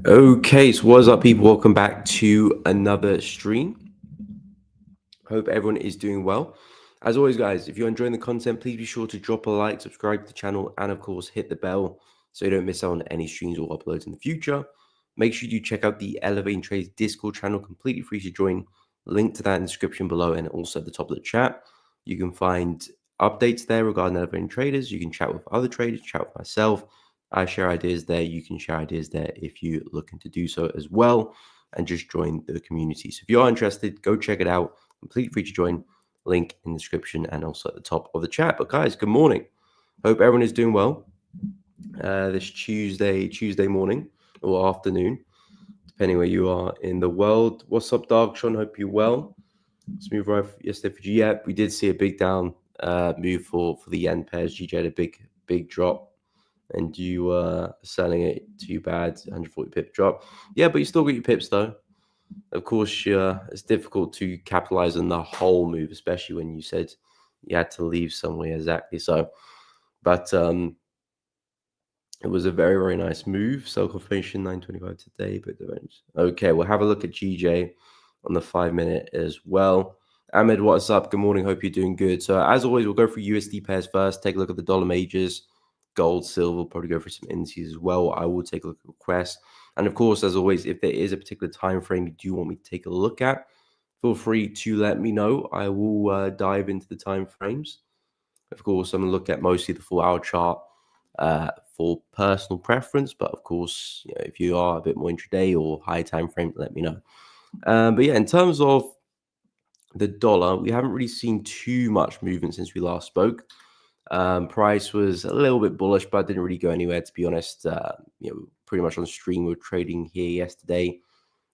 Okay, so what's up, people? Welcome back to another stream. Hope everyone is doing well. As always, guys, if you're enjoying the content, please be sure to drop a like, subscribe to the channel, and of course, hit the bell so you don't miss out on any streams or uploads in the future. Make sure you check out the Elevating Trades Discord channel, completely free to join. Link to that in the description below and also at the top of the chat. You can find updates there regarding elevating traders. You can chat with other traders, chat with myself. I share ideas there. You can share ideas there if you're looking to do so as well, and just join the community. So if you are interested, go check it out. Completely free to join. Link in the description and also at the top of the chat. But guys, good morning. Hope everyone is doing well. This Tuesday morning or afternoon, depending where you are in the world. What's up, Dark Sean? Hope you're well. Smooth ride yesterday for G. Yeah, we did see a big down move for the yen pairs. GJ had a big drop, and you were selling it too bad, 140 pip drop. Yeah, but you still got your pips though. Of course, it's difficult to capitalize on the whole move, especially when you said you had to leave somewhere. Exactly so. But it was a very, very nice move. Sell confirmation 925 today, but the range. Okay, we'll have a look at GJ on the 5-minute as well. Ahmed, what's up? Good morning. Hope you're doing good. So as always, we'll go through USD pairs first. Take a look at the dollar majors, gold, silver. We'll probably go through some indices as well. I will take a look at requests. And of course, as always, if there is a particular time frame you do want me to take a look at, feel free to let me know. I will dive into the time frames. Of course, I'm going to look at mostly the 4-hour chart for personal preference. But of course, if you are a bit more intraday or high time frame, let me know. But yeah, in terms of the dollar, we haven't really seen too much movement since we last spoke. Price was a little bit bullish, but didn't really go anywhere, to be honest. Pretty much on stream. We were trading here yesterday,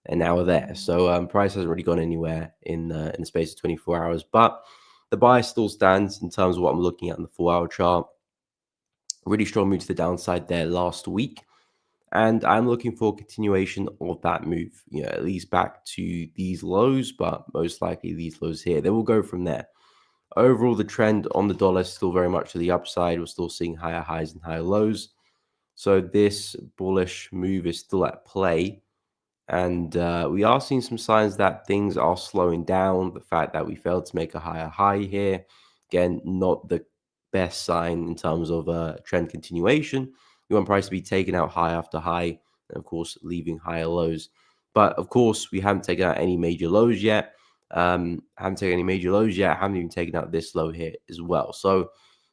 and now we're there. So price hasn't really gone anywhere in the space of 24 hours. But the buy still stands in terms of what I'm looking at in the 4-hour chart. Really strong move to the downside there last week. And I'm looking for a continuation of that move, at least back to these lows, but most likely these lows here. Then we'll go from there. Overall, the trend on the dollar is still very much to the upside. We're still seeing higher highs and higher lows. So this bullish move is still at play. And we are seeing some signs that things are slowing down. The fact that we failed to make a higher high here, again, not the best sign in terms of trend continuation. You want price to be taken out high after high, and of course, leaving higher lows. But of course, we haven't taken out any major lows yet. Haven't taken any major lows yet. Haven't even taken out this low here as well. So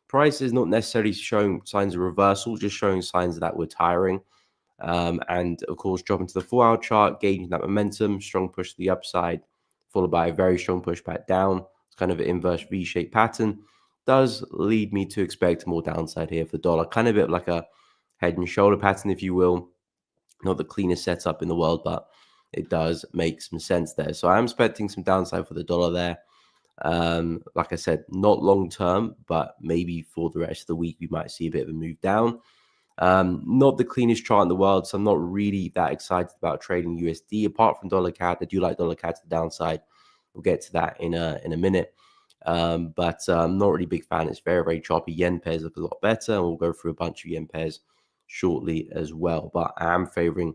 price is not necessarily showing signs of reversal, just showing signs that we're tiring. And of course, dropping to the 4-hour chart, gauging that momentum, strong push to the upside, followed by a very strong push back down. It's kind of an inverse V-shaped pattern. Does lead me to expect more downside here for the dollar, kind of a bit like a head and shoulder pattern, if you will. Not the cleanest setup in the world, but it does make some sense there. So I'm expecting some downside for the dollar there. Like I said, not long term, but maybe for the rest of the week, we might see a bit of a move down. Not the cleanest chart in the world, so I'm not really that excited about trading USD. Apart from dollar CAD, I do like dollar CAD to the downside. We'll get to that in a minute. But I'm not really a big fan. It's very, very choppy. Yen pairs look a lot better, and we'll go through a bunch of yen pairs shortly as well. But I am favoring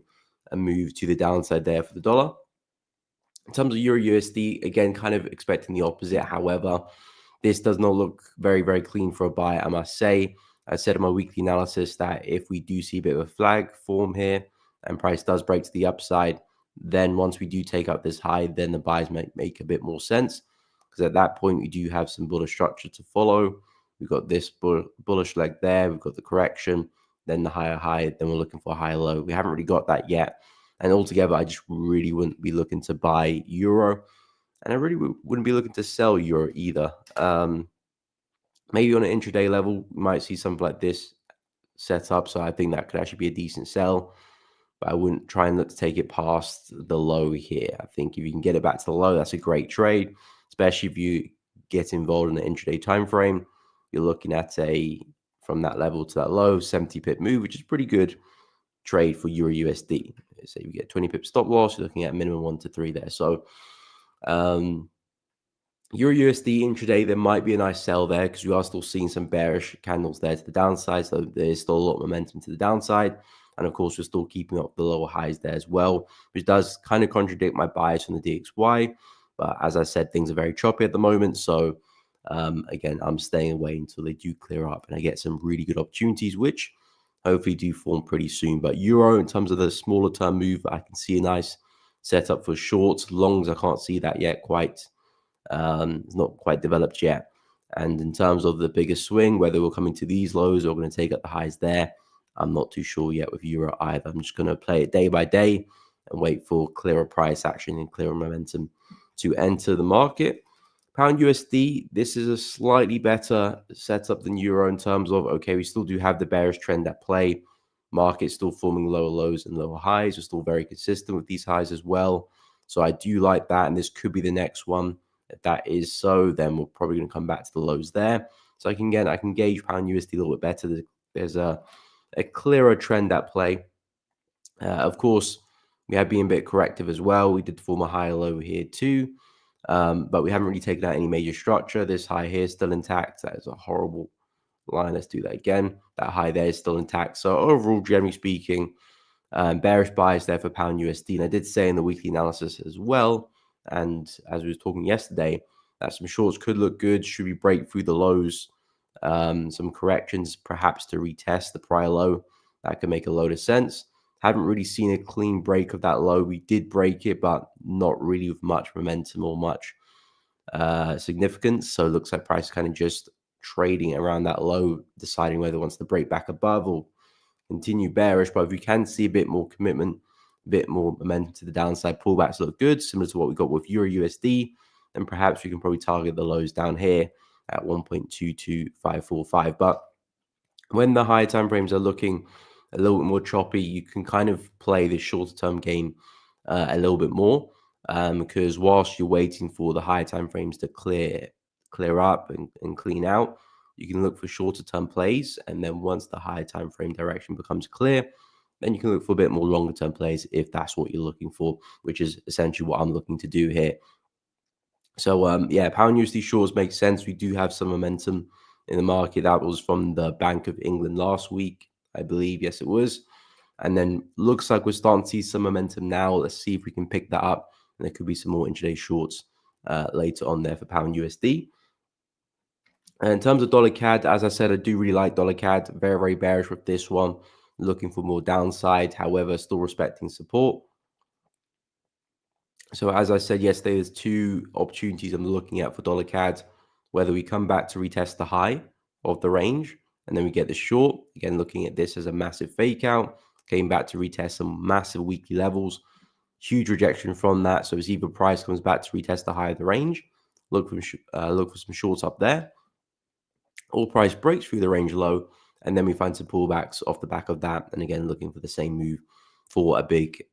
a move to the downside there for the dollar. In terms of Euro USD, again, kind of expecting the opposite. However, this does not look very, very clean for a buy, I must say. I said in my weekly analysis that if we do see a bit of a flag form here and price does break to the upside, then once we do take out this high, then the buys might make a bit more sense. Because at that point, we do have some bullish structure to follow. We've got this bullish leg there. We've got the correction, then the higher high. Then we're looking for a higher low. We haven't really got that yet. And altogether, I just really wouldn't be looking to buy euro. And I really wouldn't be looking to sell euro either. Maybe on an intraday level, we might see something like this set up. So I think that could actually be a decent sell. But I wouldn't try and look to take it past the low here. I think if you can get it back to the low, that's a great trade, especially if you get involved in the intraday time frame. You're looking at from that level to that low, 70 pip move, which is pretty good trade for Euro USD. So you get 20 pip stop loss, you're looking at minimum 1 to 3 there. So Euro USD intraday, there might be a nice sell there because we are still seeing some bearish candles there to the downside. So there's still a lot of momentum to the downside. And of course, we're still keeping up the lower highs there as well, which does kind of contradict my bias on the DXY. But as I said, things are very choppy at the moment. So again, I'm staying away until they do clear up and I get some really good opportunities, which hopefully do form pretty soon. But euro, in terms of the smaller term move, I can see a nice setup for shorts. Longs, I can't see that yet quite. It's not quite developed yet. And in terms of the biggest swing, whether we're coming to these lows or going to take up the highs there, I'm not too sure yet with euro either. I'm just going to play it day by day and wait for clearer price action and clearer momentum to enter the market. Pound USD, this is a slightly better setup than euro in terms of, okay, we still do have the bearish trend at play. Market still forming lower lows and lower highs. We're still very consistent with these highs as well. So I do like that, and this could be the next one. If that is so, then we're probably going to come back to the lows there. So I can gauge pound USD a little bit better. There's a clearer trend at play. Of course, we have been a bit corrective as well. We did form a higher low here too, but we haven't really taken out any major structure. This high here is still intact. That is a horrible line. Let's do that again. That high there is still intact. So overall, generally speaking, bearish bias there for pound USD. And I did say in the weekly analysis as well, and as we were talking yesterday, that some shorts could look good. Should we break through the lows? Some corrections perhaps to retest the prior low. That could make a load of sense. Haven't really seen a clean break of that low. We did break it, but not really with much momentum or much significance. So it looks like price kind of just trading around that low, deciding whether it wants to break back above or continue bearish. But if we can see a bit more commitment, a bit more momentum to the downside, pullbacks look good, similar to what we got with Euro USD, then perhaps we can probably target the lows down here at 1.22545. But when the higher time frames are looking a little bit more choppy, you can kind of play this shorter term game a little bit more, because whilst you're waiting for the higher time frames to clear up and clean out, you can look for shorter term plays. And then once the higher time frame direction becomes clear, then you can look for a bit more longer term plays if that's what you're looking for, which is essentially what I'm looking to do here. So yeah, pound USD shorts makes sense. We do have some momentum in the market. That was from the Bank of England last week, I believe. Yes, it was. And then looks like we're starting to see some momentum now. Let's see if we can pick that up. And there could be some more intraday shorts later on there for pound USD. And in terms of dollar CAD, as I said, I do really like dollar CAD. Very, very bearish with this one. Looking for more downside, however, still respecting support. So as I said yesterday, there's two opportunities I'm looking at for dollar CAD. Whether we come back to retest the high of the range and then we get the short. Again, looking at this as a massive fake out. Came back to retest some massive weekly levels. Huge rejection from that. So it's either price comes back to retest the high of the range. Look for some shorts up there. Or price breaks through the range low. And then we find some pullbacks off the back of that. And again, looking for the same move for a big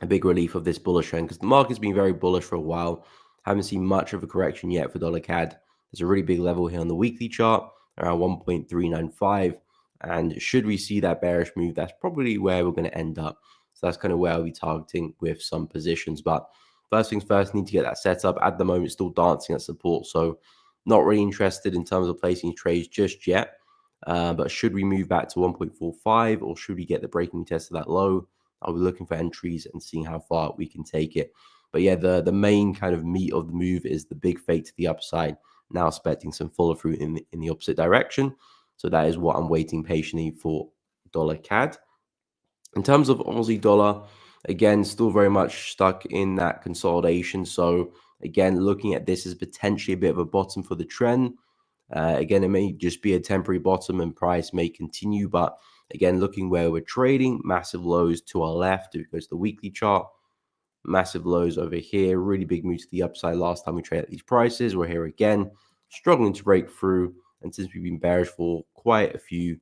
relief of this bullish trend, because the market's been very bullish for a while. Haven't seen much of a correction yet for dollar CAD. There's a really big level here on the weekly chart, around 1.395. And should we see that bearish move, that's probably where we're going to end up. So that's kind of where I'll be targeting with some positions. But first things first, need to get that set up. At the moment, still dancing at support. So not really interested in terms of placing trades just yet. But should we move back to 1.45 or should we get the breaking test of that low, I'll be looking for entries and seeing how far we can take it. But yeah, the main kind of meat of the move is the big fake to the upside. Now expecting some follow through in the opposite direction. So that is what I'm waiting patiently for dollar CAD. In terms of Aussie dollar, again, still very much stuck in that consolidation. So again, looking at this as potentially a bit of a bottom for the trend. Again, it may just be a temporary bottom and price may continue. But again, looking where we're trading, massive lows to our left. If it goes to the weekly chart, massive lows over here. Really big move to the upside last time we traded at these prices. We're here again, struggling to break through. And since we've been bearish for quite a few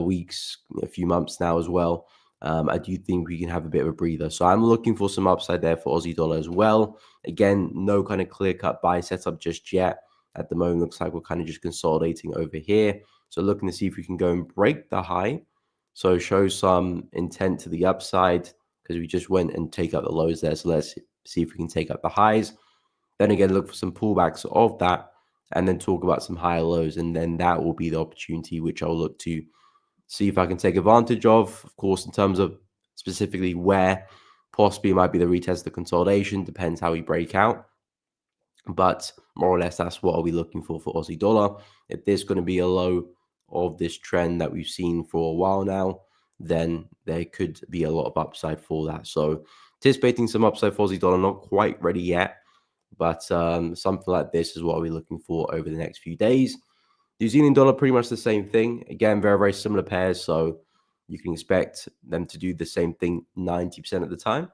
weeks, a few months now as well, I do think we can have a bit of a breather. So I'm looking for some upside there for Aussie dollar as well. Again, no kind of clear-cut buy setup just yet. At the moment, looks like we're kind of just consolidating over here. So looking to see if we can go and break the high. So show some intent to the upside because we just went and take out the lows there. So let's see if we can take out the highs. Then again, look for some pullbacks of that and then talk about some higher lows. And then that will be the opportunity which I'll look to see if I can take advantage of course, in terms of specifically where possibly it might be the retest, the consolidation, depends how we break out. But more or less, that's what I'll be looking for Aussie dollar. If there's going to be a low of this trend that we've seen for a while now, then there could be a lot of upside for that. So anticipating some upside for Aussie dollar, not quite ready yet, but something like this is what I'll be looking for over the next few days. New Zealand dollar, pretty much the same thing. Again, very, very similar pairs. So you can expect them to do the same thing 90% of the time.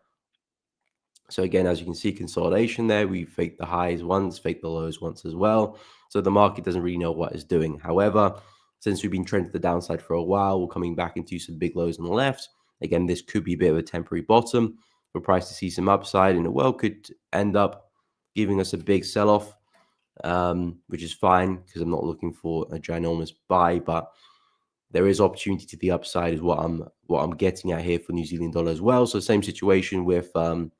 So again, as you can see, consolidation there. We faked the highs once, faked the lows once as well. So the market doesn't really know what it's doing. However, since we've been trending to the downside for a while, we're coming back into some big lows on the left. Again, this could be a bit of a temporary bottom for price to see some upside, and it well could end up giving us a big sell-off, which is fine because I'm not looking for a ginormous buy, but there is opportunity to the upside is what I'm getting at here for New Zealand dollar as well. So same situation with Aussie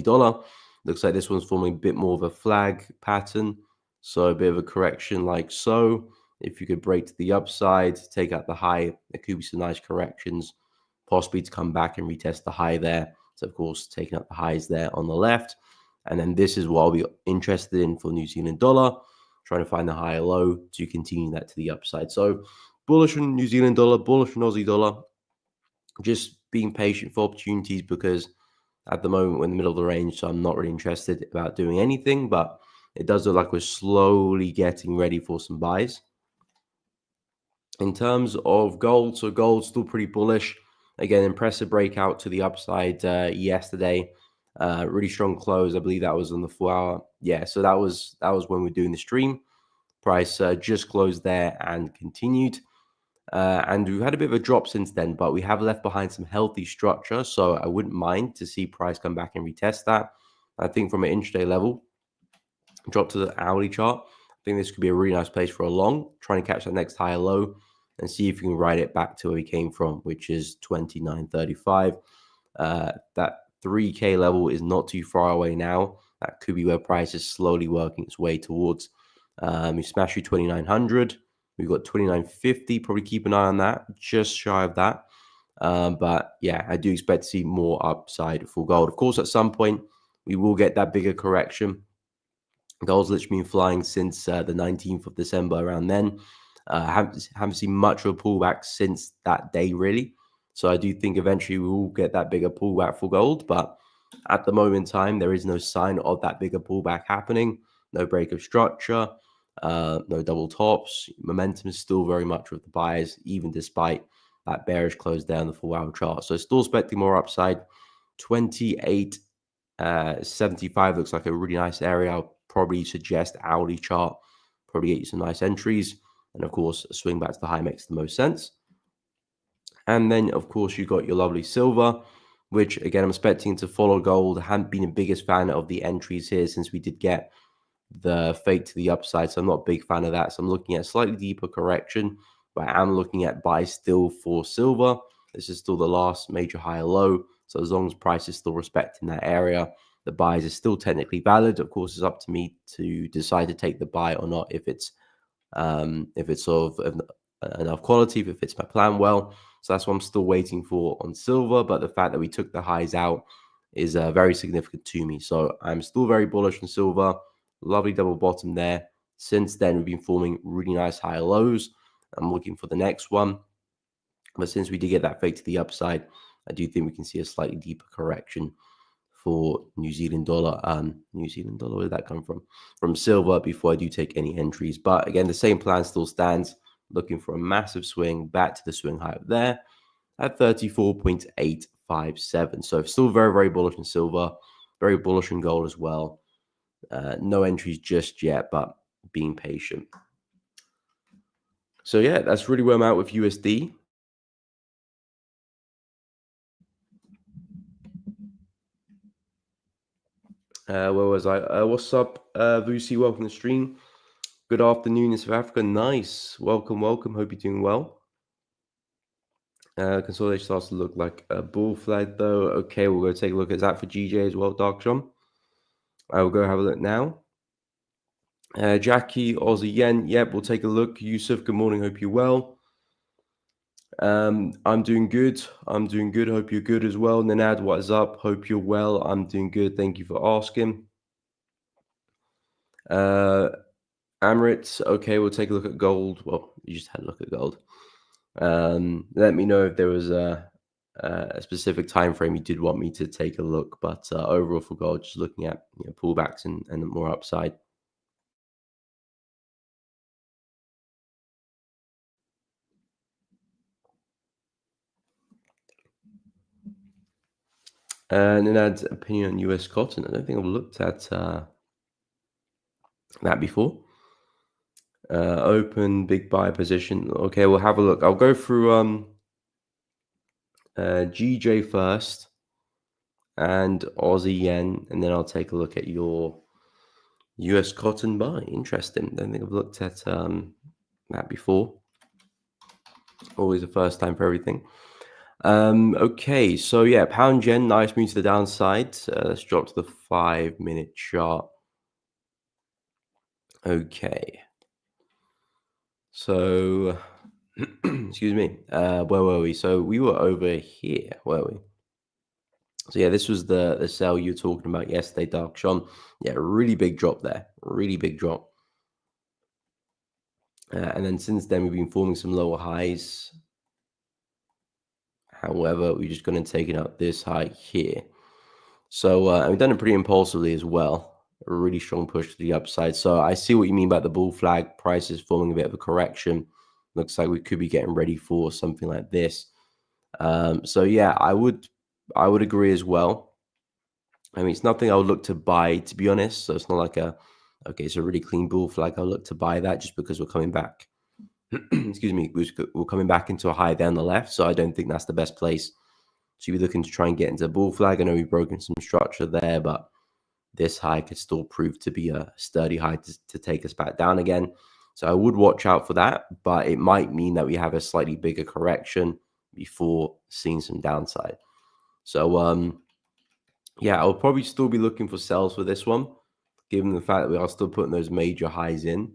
dollar. Looks like this one's forming a bit more of a flag pattern, so a bit of a correction like so. If you could break to the upside, take out the high, there could be some nice corrections, possibly to come back and retest the high there. So of course, taking out the highs there on the left. And then this is what I'll be interested in for New Zealand dollar, trying to find the higher low to continue that to the upside. So bullish on New Zealand dollar, bullish on Aussie dollar, just being patient for opportunities because at the moment we're in the middle of the range, so I'm not really interested about doing anything, but it does look like we're slowly getting ready for some buys. In terms of gold, so gold's still pretty bullish. Again, impressive breakout to the upside yesterday. Really strong close. I believe that was on the 4-hour. Yeah, so that was when we were doing the stream. Price just closed there and continued. And we've had a bit of a drop since then, but we have left behind some healthy structure. So I wouldn't mind to see price come back and retest that. I think from an intraday level, drop to the hourly chart, I think this could be a really nice place for a long, trying to catch that next higher low and see if you can ride it back to where we came from, which is 29.35. That 3K level is not too far away now. That could be where price is slowly working its way towards. We smashed through 2,900. We've got 29.50. Probably keep an eye on that, just shy of that. But yeah, I do expect to see more upside for gold. Of course, at some point, we will get that bigger correction. Gold's literally been flying since the 19th of December, around then. Haven't seen much of a pullback since that day, really. So I do think eventually we will get that bigger pullback for gold. But at the moment in time, there is no sign of that bigger pullback happening. No break of structure, no double tops. Momentum is still very much with the buyers, even despite that bearish close down the 4-hour chart. So still expecting more upside. 28.75 looks like a really nice area. I'll probably suggest hourly chart, probably get you some nice entries. And of course, a swing back to the high makes the most sense. And then, of course, you got your lovely silver, which again, I'm expecting to follow gold. I haven't been the biggest fan of the entries here since we did get the fake to the upside. So I'm not a big fan of that. So I'm looking at a slightly deeper correction, but I am looking at buy still for silver. This is still the last major high or low. So as long as price is still respecting that area, the buys are still technically valid. Of course, it's up to me to decide to take the buy or not if it's sort of enough quality, if it fits my plan well. So that's what I'm still waiting for on silver. But the fact that we took the highs out is very significant to me. So I'm still very bullish on silver. Lovely double bottom there. Since then, we've been forming really nice higher lows. I'm looking for the next one. But since we did get that fake to the upside, I do think we can see a slightly deeper correction for New Zealand dollar. New Zealand dollar, where did that come from? From silver before I do take any entries. But again, the same plan still stands. Looking for a massive swing back to the swing high up there at 34.857. So still very, very bullish on silver, very bullish on gold as well. No entries just yet, but being patient. So yeah, that's really where I'm at with USD. Where was I? What's up, Vusi? Welcome to the stream. Good afternoon in South Africa. Nice. Welcome, welcome. Hope you're doing well. Consolidation starts to look like a bull flag, though. Okay, we'll go take a look at that for GJ as well, Dark John. I will go have a look now. Jackie, Aussie Yen. Yep, we'll take a look. Yusuf, good morning. Hope you're well. I'm doing good. I'm doing good. Hope you're good as well. Nanad, what is up? Hope you're well. I'm doing good. Thank you for asking. Uh, Amrit, okay, we'll take a look at gold. Well, you just had a look at gold. Let me know if there was a specific time frame you did want me to take a look. But overall for gold, just looking at pullbacks and more upside. Nanad's opinion on US cotton. I don't think I've looked at that before. Open big buy position. Okay, we'll have a look. I'll go through GJ first and Aussie Yen, and then I'll take a look at your US cotton buy. Interesting. Don't think I've looked at that before. Always the first time for everything. Okay, so yeah, pound yen, nice move to the downside. Let's drop to the 5-minute chart. Okay. So, excuse me. Where were we? So we were over here, were we? So yeah, this was the sell you were talking about yesterday, Dark Sean. Yeah, really big drop there. Really big drop. And then since then, we've been forming some lower highs. However, we're just going to take it out this high here. So we've done it pretty impulsively as well. A really strong push to the upside. So I see what you mean about the bull flag. Price is forming a bit of a correction. Looks like we could be getting ready for something like this. So yeah, I would agree as well. I mean, it's nothing I would look to buy, to be honest. So it's not like okay, it's a really clean bull flag. I'll look to buy that just because we're coming back. Excuse me, we're coming back into a high there on the left. So I don't think that's the best place to be looking to try and get into a bull flag. I know we've broken some structure there, but this high could still prove to be a sturdy high to take us back down again. So I would watch out for that, but it might mean that we have a slightly bigger correction before seeing some downside. So yeah, I'll probably still be looking for sells for this one, given the fact that we are still putting those major highs in.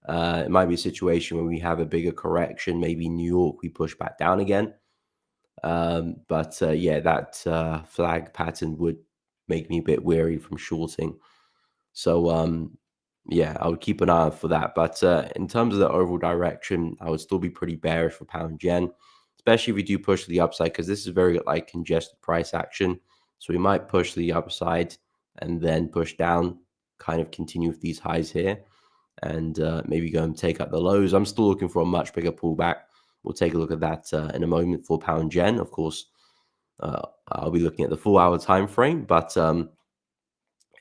It might be a situation where we have a bigger correction. Maybe New York, we push back down again. But yeah, that flag pattern would make me a bit wary from shorting. So yeah, I would keep an eye out for that. But in terms of the overall direction, I would still be pretty bearish for pound yen, especially if we do push to the upside, because this is very like congested price action. So we might push to the upside and then push down, kind of continue with these highs here, and maybe go and take out the lows. I'm still looking for a much bigger pullback. We'll take a look at that in a moment for pound yen. Of course, I'll be looking at the 4-hour time frame, but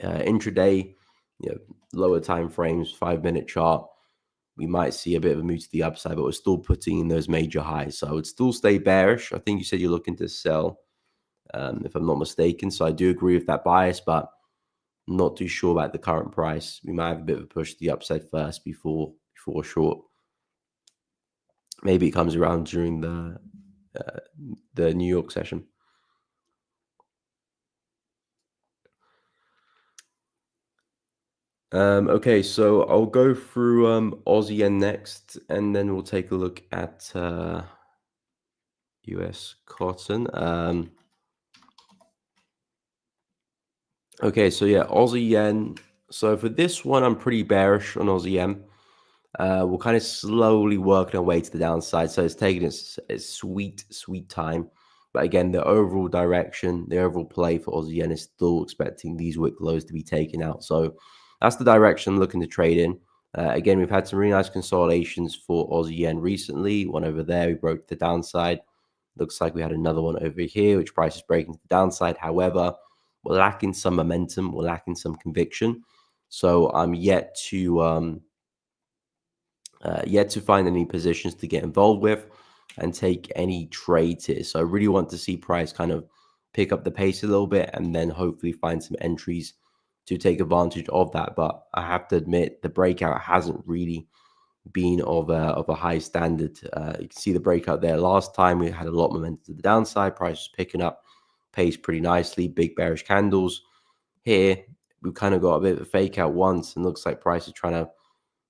intraday, lower time frames, 5-minute chart, we might see a bit of a move to the upside, but we're still putting in those major highs. So I would still stay bearish. I think you said you're looking to sell, if I'm not mistaken. So I do agree with that bias, but I'm not too sure about the current price. We might have a bit of a push to the upside first before short. Maybe it comes around during the New York session. Okay, so I'll go through Aussie yen next, and then we'll take a look at US cotton. Okay, so yeah, Aussie yen. So for this one, I'm pretty bearish on Aussie yen. We're kind of slowly working our way to the downside, so it's taking its sweet time. But again, the overall direction, the overall play for Aussie yen is still expecting these wick lows to be taken out. So that's the direction I'm looking to trade in. Again, we've had some really nice consolidations for Aussie yen recently. One over there, we broke the downside. Looks like we had another one over here, which price is breaking the downside. However, we're lacking some momentum. We're lacking some conviction. So I'm yet to find any positions to get involved with and take any trades here. So I really want to see price kind of pick up the pace a little bit and then hopefully find some entries to take advantage of that. But I have to admit the breakout hasn't really been of a high standard. You can see the breakout there. Last time we had a lot of momentum to the downside. Price was picking up pace pretty nicely. Big bearish candles. Here we've kind of got a bit of a fake out once, and looks like price is trying to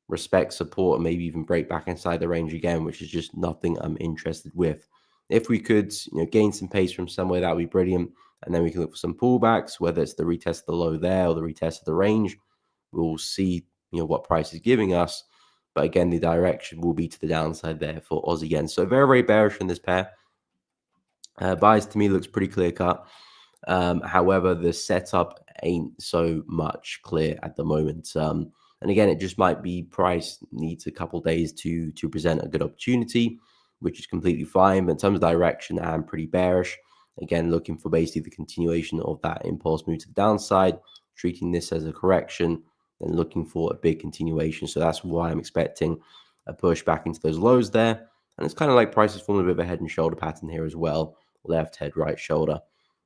respect support and maybe even break back inside the range again, which is just nothing I'm interested with. If we could, gain some pace from somewhere, that would be brilliant. And then we can look for some pullbacks, whether it's the retest of the low there or the retest of the range. We'll see, what price is giving us. But again, the direction will be to the downside there for Aussie yen. So very, very bearish in this pair. Buys to me looks pretty clear cut. However, the setup ain't so much clear at the moment. And again, it just might be price needs a couple days to present a good opportunity, which is completely fine. But in terms of direction, I'm pretty bearish. Again, looking for basically the continuation of that impulse move to the downside, treating this as a correction, and looking for a big continuation. So that's why I'm expecting a push back into those lows there. And it's kind of like price is forming a bit of a head and shoulder pattern here as well. Left head, right shoulder.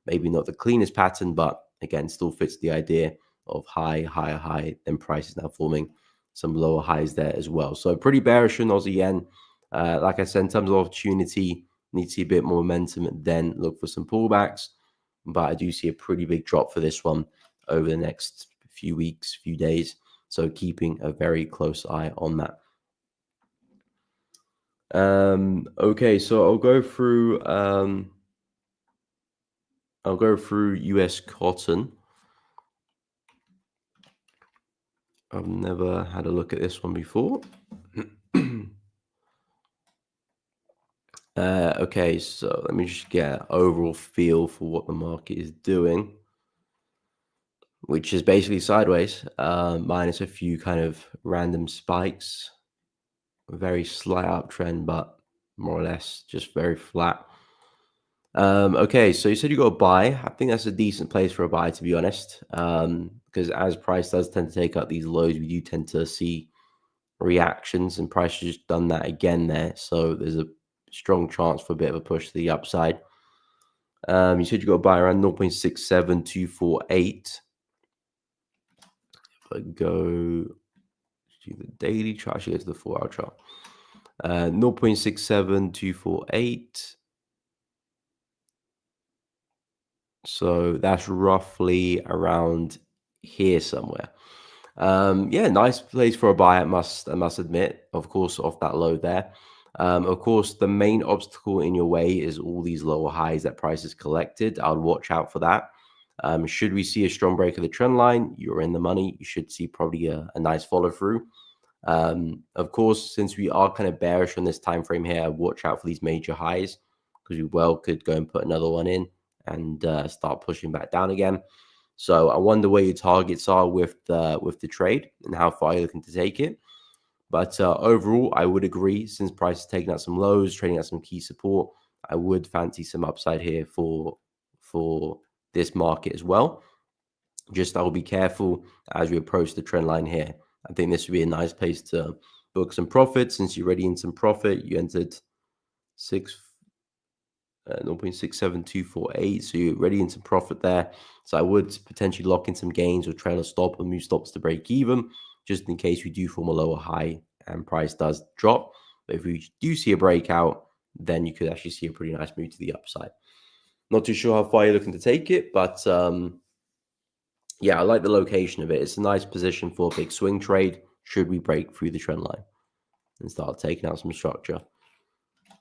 Maybe not the cleanest pattern, but again, still fits the idea of high, higher high. Then price is now forming some lower highs there as well. So pretty bearish in Aussie yen. Like I said, in terms of opportunity, need to see a bit more momentum, then look for some pullbacks. But I do see a pretty big drop for this one over the next few weeks, few days. So keeping a very close eye on that. Okay, so I'll go through US cotton. I've never had a look at this one before. Okay, so let me just get an overall feel for what the market is doing, which is basically sideways, minus a few kind of random spikes. A very slight uptrend, but more or less just very flat. Okay, so you said you got a buy. I think that's a decent place for a buy, to be honest, because as price does tend to take up these lows, we do tend to see reactions, and price has just done that again there. So there's a strong chance for a bit of a push to the upside. You said you got a buy around 0.67248. If I go to the daily chart, I should go to the 4-hour chart. 0.67248. So that's roughly around here somewhere. Yeah, nice place for a buy, I must admit. Of course, off that low there. Of course, the main obstacle in your way is all these lower highs that price has collected. I would watch out for that. Should we see a strong break of the trend line, you're in the money. You should see probably a nice follow through. Of course, since we are kind of bearish on this time frame here, watch out for these major highs, because we well could go and put another one in and start pushing back down again. So I wonder where your targets are with the trade and how far you're looking to take it. But overall, I would agree, since price is taking out some lows, trading out some key support, I would fancy some upside here for this market as well. Just I will be careful as we approach the trend line here. I think this would be a nice place to book some profit. Since you're already in some profit, you entered 0.67248, so you're already in some profit there. So I would potentially lock in some gains or trail a stop or move stops to break even, just in case we do form a lower high and price does drop. But if we do see a breakout, then you could actually see a pretty nice move to the upside. Not too sure how far you're looking to take it, but yeah, I like the location of it. It's a nice position for a big swing trade should we break through the trend line and start taking out some structure.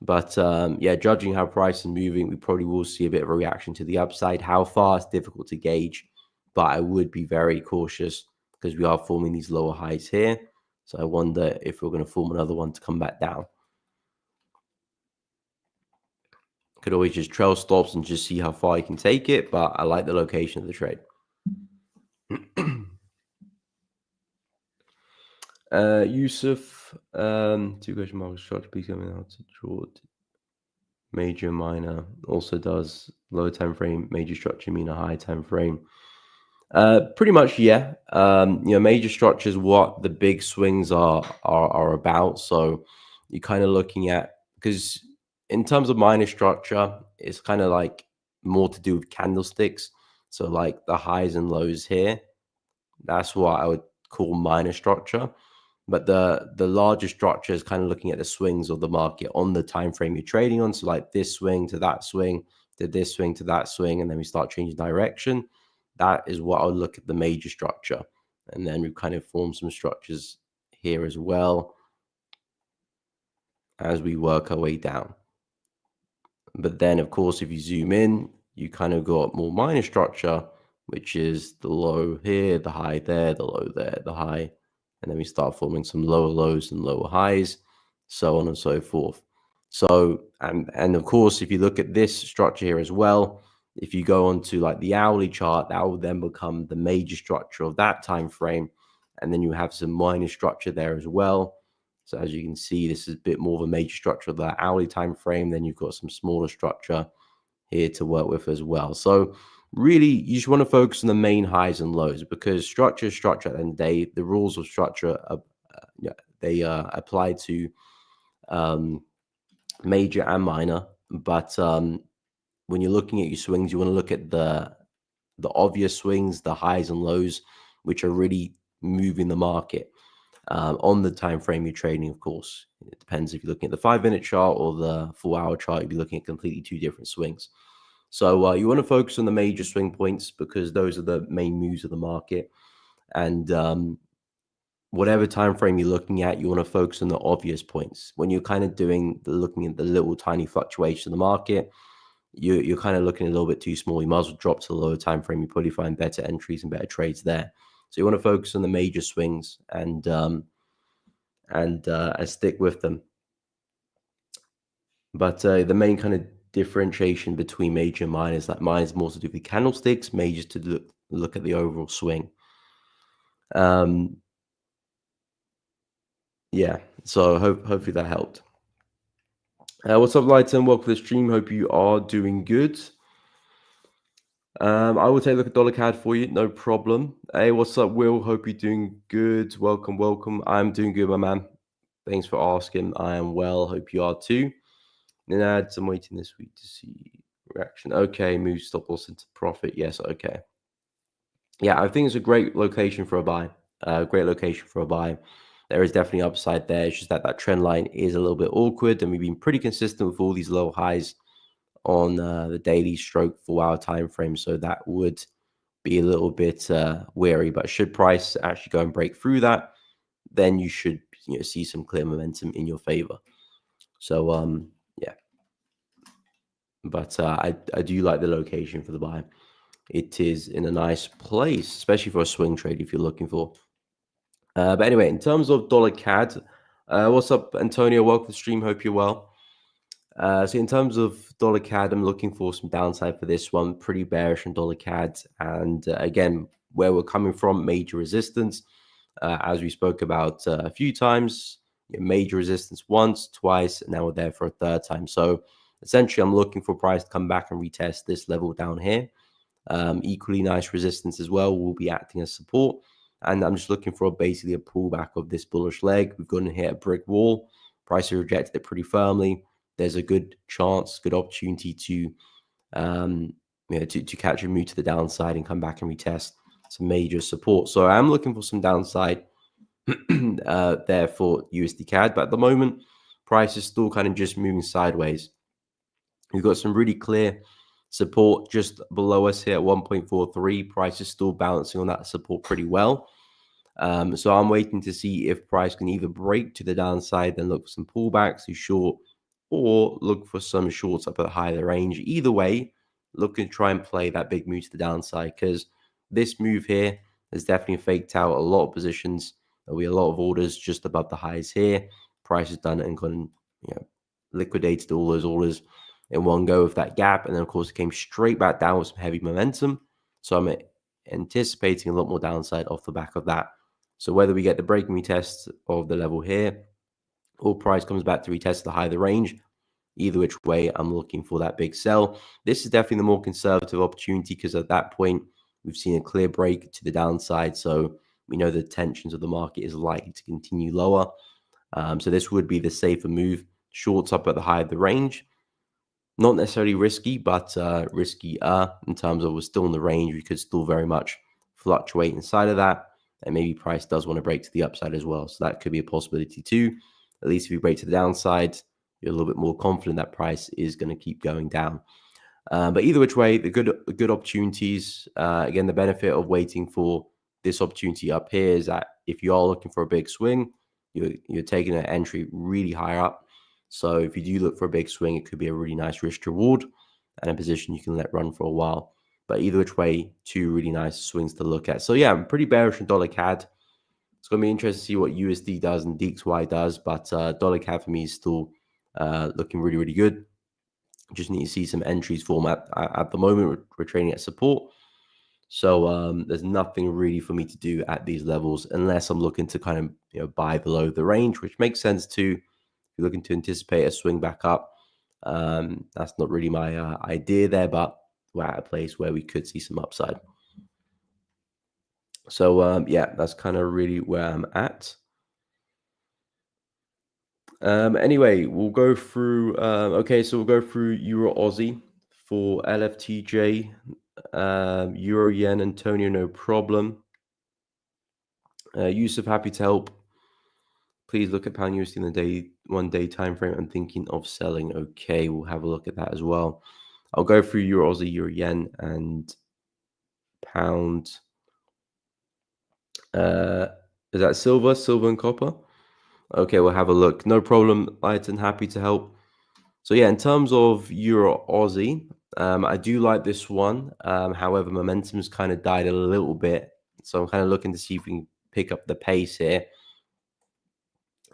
But yeah, judging how price is moving, we probably will see a bit of a reaction to the upside. How far is difficult to gauge, but I would be very cautious because we are forming these lower highs here. So I wonder if we're going to form another one to come back down. Could always just trail stops and just see how far you can take it, but I like the location of the trade. Yusuf, 2 question marks, structure, please come in how to draw major, minor. Also does low time frame, major structure mean a high time frame? Pretty much, yeah. Major structure is what the big swings are about. So you're kind of looking at, because in terms of minor structure, it's kind of like more to do with candlesticks. So like the highs and lows here, that's what I would call minor structure. But the larger structure is kind of looking at the swings of the market on the time frame you're trading on. So like this swing to that swing, to this swing to that swing, and then we start changing direction. that is what I'll look at the major structure. And then we've kind of formed some structures here as well as we work our way down. But then, of course, if you zoom in, you kind of got more minor structure, which is the low here, the high there, the low there, the high. And then we start forming some lower lows and lower highs, so on and so forth. So, and of course, if you look at this structure here as well, if you go onto like the hourly chart, that will then become the major structure of that time frame. And then you have some minor structure there as well. So as you can see, this is a bit more of a major structure of the hourly time frame. Then you've got some smaller structure here to work with as well. So really, you just want to focus on the main highs and lows, because structure is structure at the end of the day. The rules of structure, they apply to major and minor. But when you're looking at your swings, you want to look at the obvious swings, the highs and lows, which are really moving the market. On the time frame you're trading, of course, it depends if you're looking at the 5-minute chart or the 4-hour chart. You'll be looking at completely two different swings. So you want to focus on the major swing points, because those are the main moves of the market. And whatever time frame you're looking at, you want to focus on the obvious points. When you're kind of looking at the little tiny fluctuations in the market, you're kind of looking a little bit too small. You might as well drop to the lower time frame. You probably find better entries and better trades there. So you want to focus on the major swings and stick with them. But the main kind of differentiation between major and minor is that minor is more to do with candlesticks, majors to look at the overall swing. Yeah, so hopefully that helped. What's up, Lighton? Welcome to the stream. Hope you are doing good. I will take a look at dollar CAD for you, no problem. Hey, what's up, Will? Hope you're doing good. Welcome. I'm doing good, my man. Thanks for asking. I am well. Hope you are too. Then I'm waiting this week to see reaction. Okay, move stop loss into profit. Yes, okay. Yeah, I think it's a great location for a buy. Great location for a buy. There is definitely upside there. It's just that trend line is a little bit awkward, and we've been pretty consistent with all these low highs on the daily stroke 4-hour time frame. So that would be a little bit wary. But should price actually go and break through that, then you should see some clear momentum in your favor. So yeah. But I do like the location for the buy. It is in a nice place, especially for a swing trade if you're looking for. But anyway, in terms of dollar CAD, what's up, Antonio? Welcome to the stream. Hope you're well. So in terms of dollar CAD, I'm looking for some downside for this one. Pretty bearish on dollar CAD. And again, where we're coming from, major resistance. As we spoke about a few times, major resistance once, twice, and now we're there for a third time. So essentially, I'm looking for price to come back and retest this level down here. Equally nice resistance as well will be acting as support. And I'm just looking for basically a pullback of this bullish leg. We've gone and hit a brick wall. Price has rejected it pretty firmly. There's a good chance, good opportunity to catch a move to the downside and come back and retest some major support. So I'm looking for some downside there for USD CAD. But at the moment, price is still kind of just moving sideways. We've got some really clear support just below us here at 1.43. Price is still balancing on that support pretty well. So I'm waiting to see if price can either break to the downside, then look for some pullbacks to short, or look for some shorts up at the higher range. Either way, look and try and play that big move to the downside, because this move here has definitely faked out a lot of positions. There'll be a lot of orders just above the highs here. Price has done it and gone, liquidated all those orders in one go with that gap. And then, of course, it came straight back down with some heavy momentum. So I'm anticipating a lot more downside off the back of that. So whether we get the break and retest of the level here, or price comes back to retest the high of the range, either which way, I'm looking for that big sell. This is definitely the more conservative opportunity, because at that point, we've seen a clear break to the downside. So we know the tensions of the market is likely to continue lower. So this would be the safer move. Shorts up at the high of the range. Not necessarily risky, but riskier in terms of we're still in the range. We could still very much fluctuate inside of that. And maybe price does want to break to the upside as well. So that could be a possibility too. At least if you break to the downside, you're a little bit more confident that price is going to keep going down. But either which way, the good opportunities. Again, the benefit of waiting for this opportunity up here is that if you are looking for a big swing, you're taking an entry really high up. So if you do look for a big swing, it could be a really nice risk to reward and a position you can let run for a while. But either which way, two really nice swings to look at. So yeah, I'm pretty bearish on dollar CAD. It's going to be interesting to see what USD does and DXY does, but dollar CAD for me is still looking really, really good. Just need to see some entries form at the moment. We're trading at support. So there's nothing really for me to do at these levels unless I'm looking to kind of buy below the range, which makes sense too. If you're looking to anticipate a swing back up, that's not really my idea there, but we're at a place where we could see some upside. So yeah, that's kind of really where I'm at. Anyway, we'll go through. Okay, so we'll go through Euro Aussie for LFTJ, Euro Yen, Antonio, no problem. Yusuf, happy to help. Please look at pound USD in the 1 day time frame. I'm thinking of selling. Okay, we'll have a look at that as well. I'll go through Euro Aussie, Euro Yen, and pound. Is that silver and copper? Okay, we'll have a look. No problem, Lighton. Happy to help. So yeah, in terms of Euro Aussie, I do like this one. However, momentum's kind of died a little bit. So I'm kind of looking to see if we can pick up the pace here.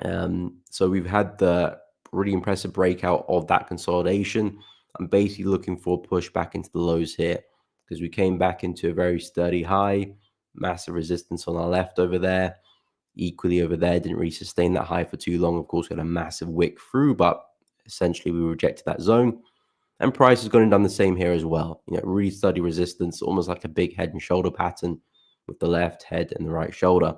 So we've had the really impressive breakout of that consolidation. I'm basically looking for a push back into the lows here because we came back into a very sturdy high, massive resistance on our left over there. Equally over there, didn't really sustain that high for too long. Of course, we had a massive wick through, but essentially we rejected that zone. And price has gone and done the same here as well. Really sturdy resistance, almost like a big head and shoulder pattern with the left head and the right shoulder.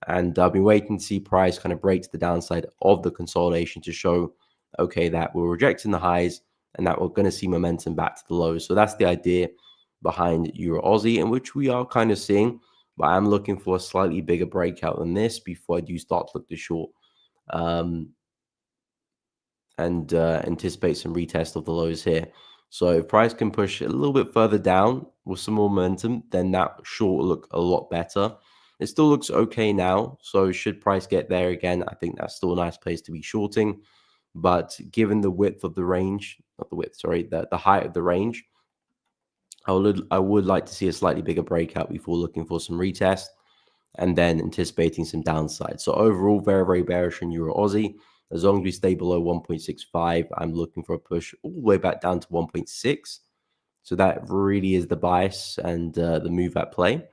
And I've been waiting to see price kind of break to the downside of the consolidation to show, okay, that we're rejecting the highs and that we're going to see momentum back to the lows. So that's the idea behind Euro Aussie, in which we are kind of seeing. But I'm looking for a slightly bigger breakout than this before I do start to look to short and anticipate some retest of the lows here. So if price can push a little bit further down with some more momentum, then that short will look a lot better. It still looks okay now. So should price get there again, I think that's still a nice place to be shorting. But given the width of the range, not the width, sorry, the height of the range, I would like to see a slightly bigger breakout before looking for some retest and then anticipating some downside. So overall, very, very bearish in Euro Aussie. As long as we stay below 1.65, I'm looking for a push all the way back down to 1.6. So that really is the bias and the move at play.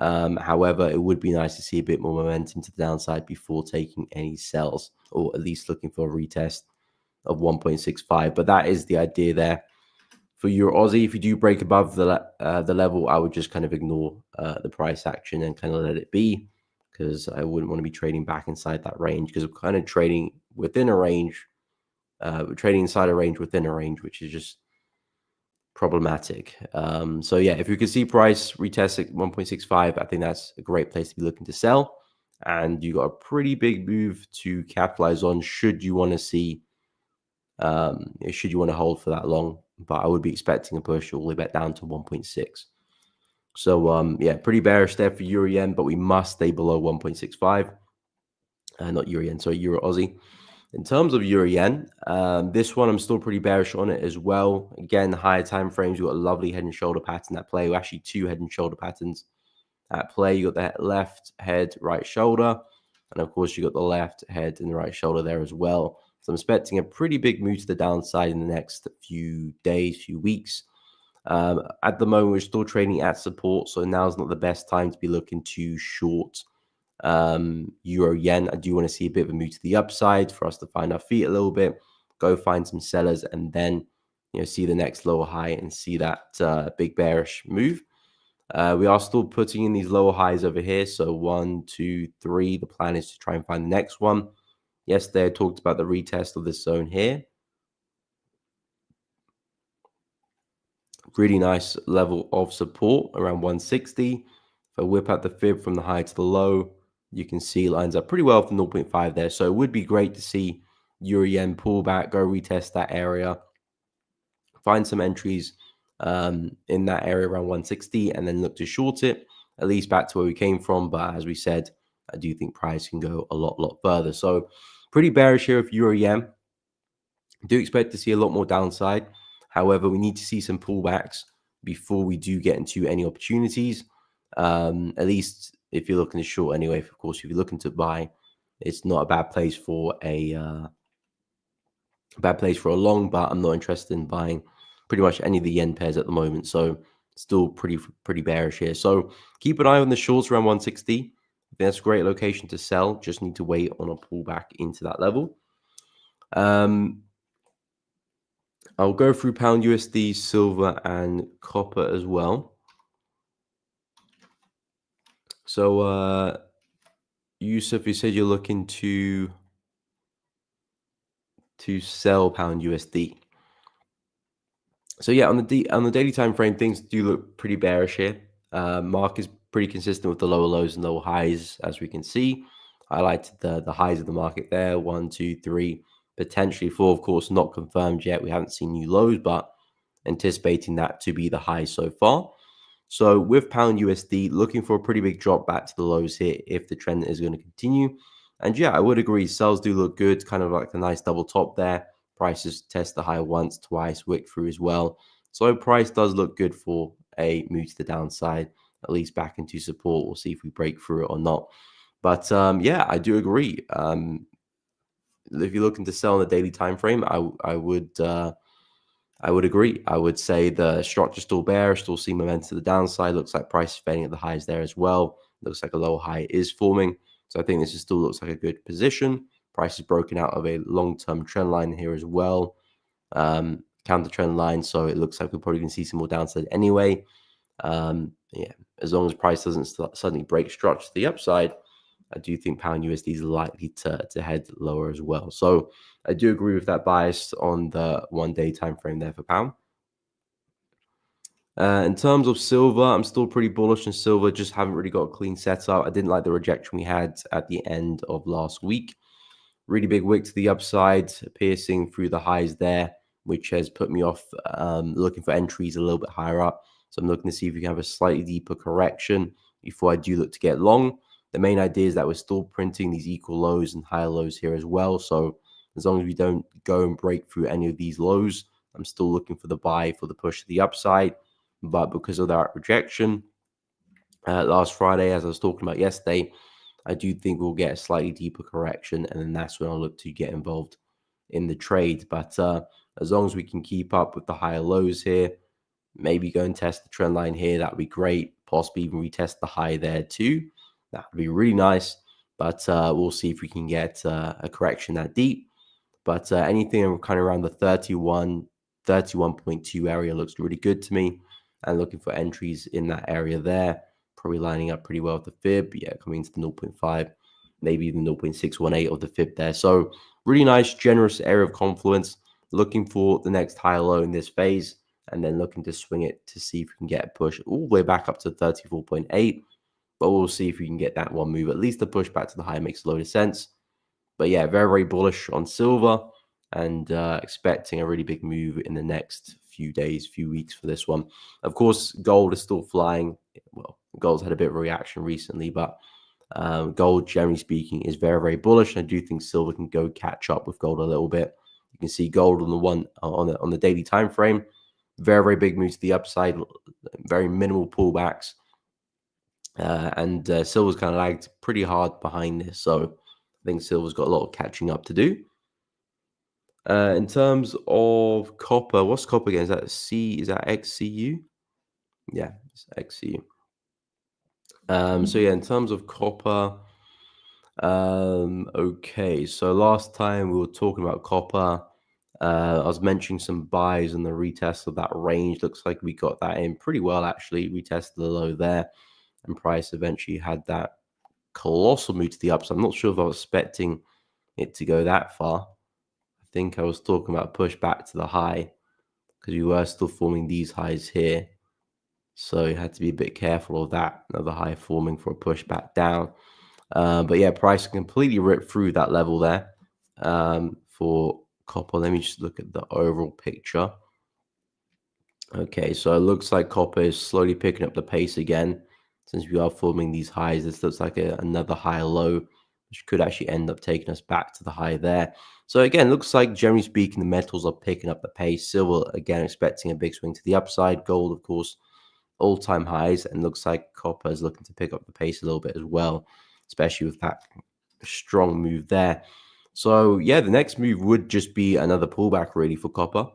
However, it would be nice to see a bit more momentum to the downside before taking any sells, or at least looking for a retest of 1.65. But that is the idea there. For Euro Aussie, if you do break above the level, I would just kind of ignore the price action and kind of let it be, because I wouldn't want to be trading back inside that range, because we're kind of trading within a range. We're trading inside a range within a range, which is just problematic. So yeah, if you can see price retest at 1.65, I think that's a great place to be looking to sell. And you got a pretty big move to capitalize on should you want to see, should you want to hold for that long. But I would be expecting a push all the way back down to 1.6. So yeah, pretty bearish there for Euro Yen, but we must stay below 1.65. Not Euro Yen, sorry, Euro Aussie. In terms of Euro Yen, this one I'm still pretty bearish on it as well. Again, higher time frames, you've got a lovely head and shoulder pattern at play. Well, actually, two head and shoulder patterns at play. You got the left head, right shoulder, and of course you got the left head and the right shoulder there as well. So I'm expecting a pretty big move to the downside in the next few days, few weeks. At the moment, we're still trading at support, so now's not the best time to be looking to short Euro Yen. I do want to see a bit of a move to the upside for us to find our feet a little bit, go find some sellers, and then see the next lower high and see that big bearish move. We are still putting in these lower highs over here. So 1, 2, 3. The plan is to try and find the next one. Yesterday, I talked about the retest of this zone here. Really nice level of support around 160. If I whip out the fib from the high to the low, you can see it lines up pretty well for 0.5 there. So it would be great to see Euro Yen pull back, go retest that area find some entries in that area around 160 and then look to short it, at least back to where we came from. But as we said, I do think price can go a lot further. So pretty bearish here with Euro Yen. Do expect to see a lot more downside. However, we need to see some pullbacks before we do get into any opportunities. At least if you're looking to short anyway. Of course, if you're looking to buy, it's not a bad place for a long, but I'm not interested in buying pretty much any of the yen pairs at the moment. So still pretty bearish here. So keep an eye on the shorts around 160. I think that's a great location to sell. Just need to wait on a pullback into that level. I'll go through pound USD, silver, and copper as well. So Yusuf, you said you're looking to sell pound USD. So yeah, on the daily time frame, things do look pretty bearish here. Mark is pretty consistent with the lower lows and lower highs, as we can see. Highlighted the highs of the market there, 1, 2, 3, potentially 4. Of course, not confirmed yet. We haven't seen new lows, but anticipating that to be the high so far. So with pound USD, looking for a pretty big drop back to the lows here if the trend is going to continue. And yeah, I would agree. Sales do look good, kind of like a nice double top there. Prices test the high once, twice, wick through as well. So price does look good for a move to the downside, at least back into support. We'll see if we break through it or not. But yeah, I do agree. If you're looking to sell on the daily time frame, I would agree. I would say the structure still bearish, still see momentum to the downside. Looks like price is fading at the highs there as well. Looks like a low high is forming. So I think this still looks like a good position. Price is broken out of a long-term trend line here as well. Counter trend line. So it looks like we're probably going to see some more downside anyway. Yeah, as long as price doesn't suddenly break structure to the upside, I do think pound USD is likely to head lower as well. So I do agree with that bias on the 1 day time frame there for pound. In terms of silver, I'm still pretty bullish on silver. Just haven't really got a clean setup. I didn't like the rejection we had at the end of last week. Really big wick to the upside, piercing through the highs there, which has put me off looking for entries a little bit higher up. So I'm looking to see if we can have a slightly deeper correction before I do look to get long. The main idea is that we're still printing these equal lows and higher lows here as well. So as long as we don't go and break through any of these lows, I'm still looking for the buy for the push to the upside. But because of that rejection last Friday, as I was talking about yesterday, I do think we'll get a slightly deeper correction, and then that's when I'll look to get involved in the trade. But as long as we can keep up with the higher lows here, maybe go and test the trend line here, that would be great. Possibly even retest the high there too. That would be really nice. But we'll see if we can get a correction that deep. But anything kind of around the 31.2 area looks really good to me. And looking for entries in that area there. Probably lining up pretty well with the fib. Yeah, coming into the 0.5, maybe even 0.618 of the fib there. So really nice, generous area of confluence. Looking for the next high low in this phase, and then looking to swing it to see if we can get a push all the way back up to 34.8. But we'll see if we can get that one move. At least the push back to the high makes a load of sense. But yeah, very bullish on silver, and expecting a really big move in the next few days, few weeks for this one. Of course, gold is still flying. Well, gold's had a bit of a reaction recently, but gold, generally speaking, is very bullish. I do think silver can go catch up with gold a little bit. You can see gold on the daily time frame, very big move to the upside, very minimal pullbacks, and silver's kind of lagged pretty hard behind this. So I think silver's got a lot of catching up to do. In terms of copper, what's copper again? Is that XCU? Yeah, it's XCU. So yeah, in terms of copper, okay. So last time we were talking about copper, I was mentioning some buys and the retest of that range. Looks like we got that in pretty well, actually. Retested the low there, and price eventually had that colossal move to the upside. I'm not sure if I was expecting it to go that far. I think I was talking about push back to the high because we were still forming these highs here. So you had to be a bit careful of that, another high forming for a push back down. But yeah, price completely ripped through that level there for copper. Let me just look at the overall picture. Okay, so it looks like copper is slowly picking up the pace again. Since we are forming these highs, this looks like another high low, which could actually end up taking us back to the high there. So again, looks like generally speaking, the metals are picking up the pace. Silver, again, expecting a big swing to the upside. Gold, of course, all-time highs, and looks like copper is looking to pick up the pace a little bit as well, especially with that strong move there. So yeah, the next move would just be another pullback really for copper.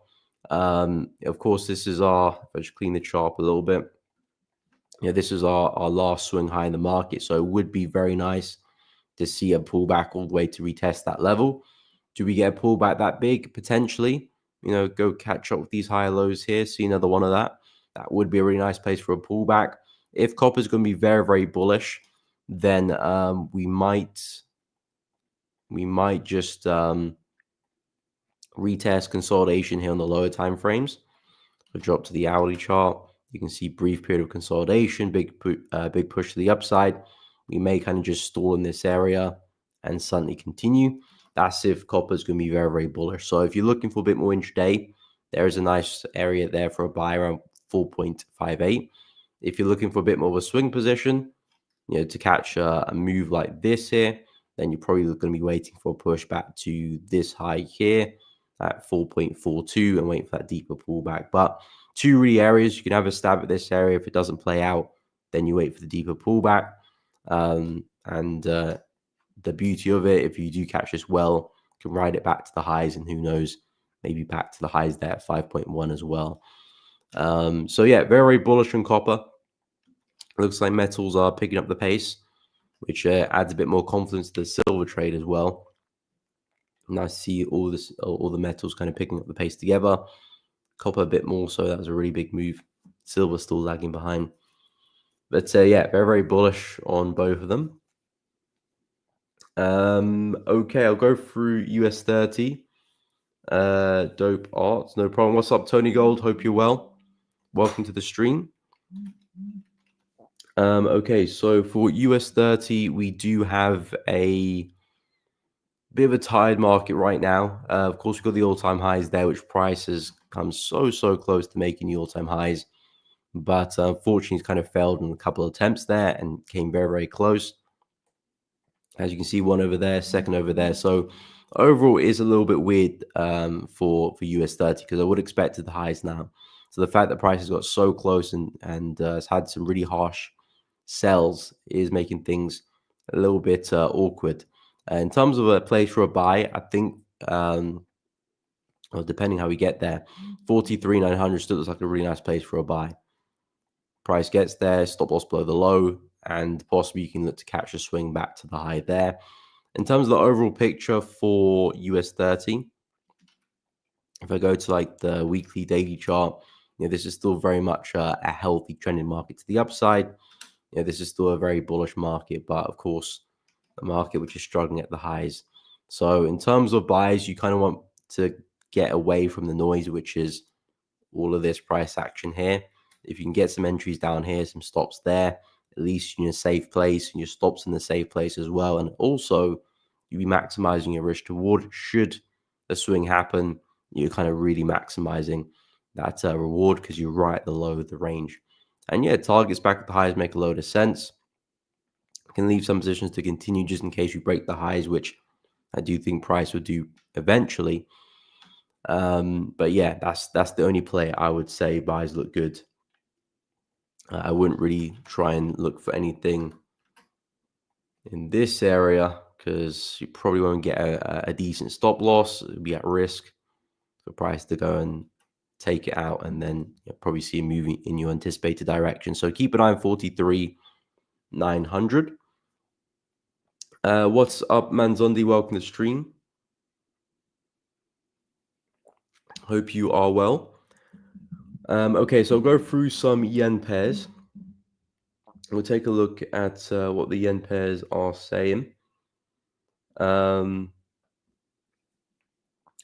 Of course, this is our, if I just clean the chart a little bit, this is our last swing high in the market. So it would be very nice to see a pullback all the way to retest that level. Do we get a pullback that big? Potentially, go catch up with these higher lows here, see another one of that. That would be a really nice place for a pullback. If copper is going to be very, very bullish, then we might just retest consolidation here on the lower time frames. We'll drop to the hourly chart. You can see brief period of consolidation, big push to the upside. We may kind of just stall in this area and suddenly continue. That's if copper is going to be very, very bullish. So if you're looking for a bit more intraday, there is a nice area there for a buy around 4.58. If you're looking for a bit more of a swing position, to catch a move like this here, then you're probably going to be waiting for a push back to this high here at 4.42 and waiting for that deeper pullback. But two really areas, you can have a stab at this area. If it doesn't play out, then you wait for the deeper pullback. The beauty of it, if you do catch this well, you can ride it back to the highs, and who knows, maybe back to the highs there at 5.1 as well. So yeah, very, very bullish on copper. Looks like metals are picking up the pace, which adds a bit more confidence to the silver trade as well. Nice to see all the metals kind of picking up the pace together. Copper a bit more so. That was a really big move. Silver still lagging behind. But yeah, very, very bullish on both of them. Okay, I'll go through US 30. Dope arts, no problem. What's up, Tony Gold? Hope you're well. Welcome to the stream. Okay, so for US 30, we do have a bit of a tired market right now. Of course, we've got the all-time highs there, which price has come so close to making the all-time highs. But unfortunately, it's kind of failed in a couple of attempts there and came very, very close. As you can see, one over there, second over there. So overall, it is a little bit weird for US 30 because I would expect the highs now. So the fact that price has got so close and has had some really harsh sells is making things a little bit awkward. In terms of a place for a buy, I think, well, depending how we get there, 43,900 still looks like a really nice place for a buy. Price gets there, stop loss below the low, and possibly you can look to catch a swing back to the high there. In terms of the overall picture for US 30, if I go to like the weekly, daily chart, this is still very much a healthy trending market to the upside. This is still a very bullish market, but of course, a market which is struggling at the highs. So in terms of buys, you kind of want to get away from the noise, which is all of this price action here. If you can get some entries down here, some stops there, at least you're in a safe place, and your stops in the safe place as well. And also, you'll be maximizing your risk to reward. Should a swing happen, you're kind of really maximizing that reward because you're right at the low of the range. And yeah, targets back at the highs make a load of sense. You can leave some positions to continue just in case you break the highs, which I do think price will do eventually. But yeah, that's the only play I would say buys look good. I wouldn't really try and look for anything in this area because you probably won't get a decent stop loss. It'll be at risk for price to go and take it out, and then you'll probably see a move in your anticipated direction. So keep an eye on 43,900. What's up, Manzondi? Welcome to the stream. Hope you are well. Okay, so I'll go through some yen pairs. We'll take a look at what the yen pairs are saying.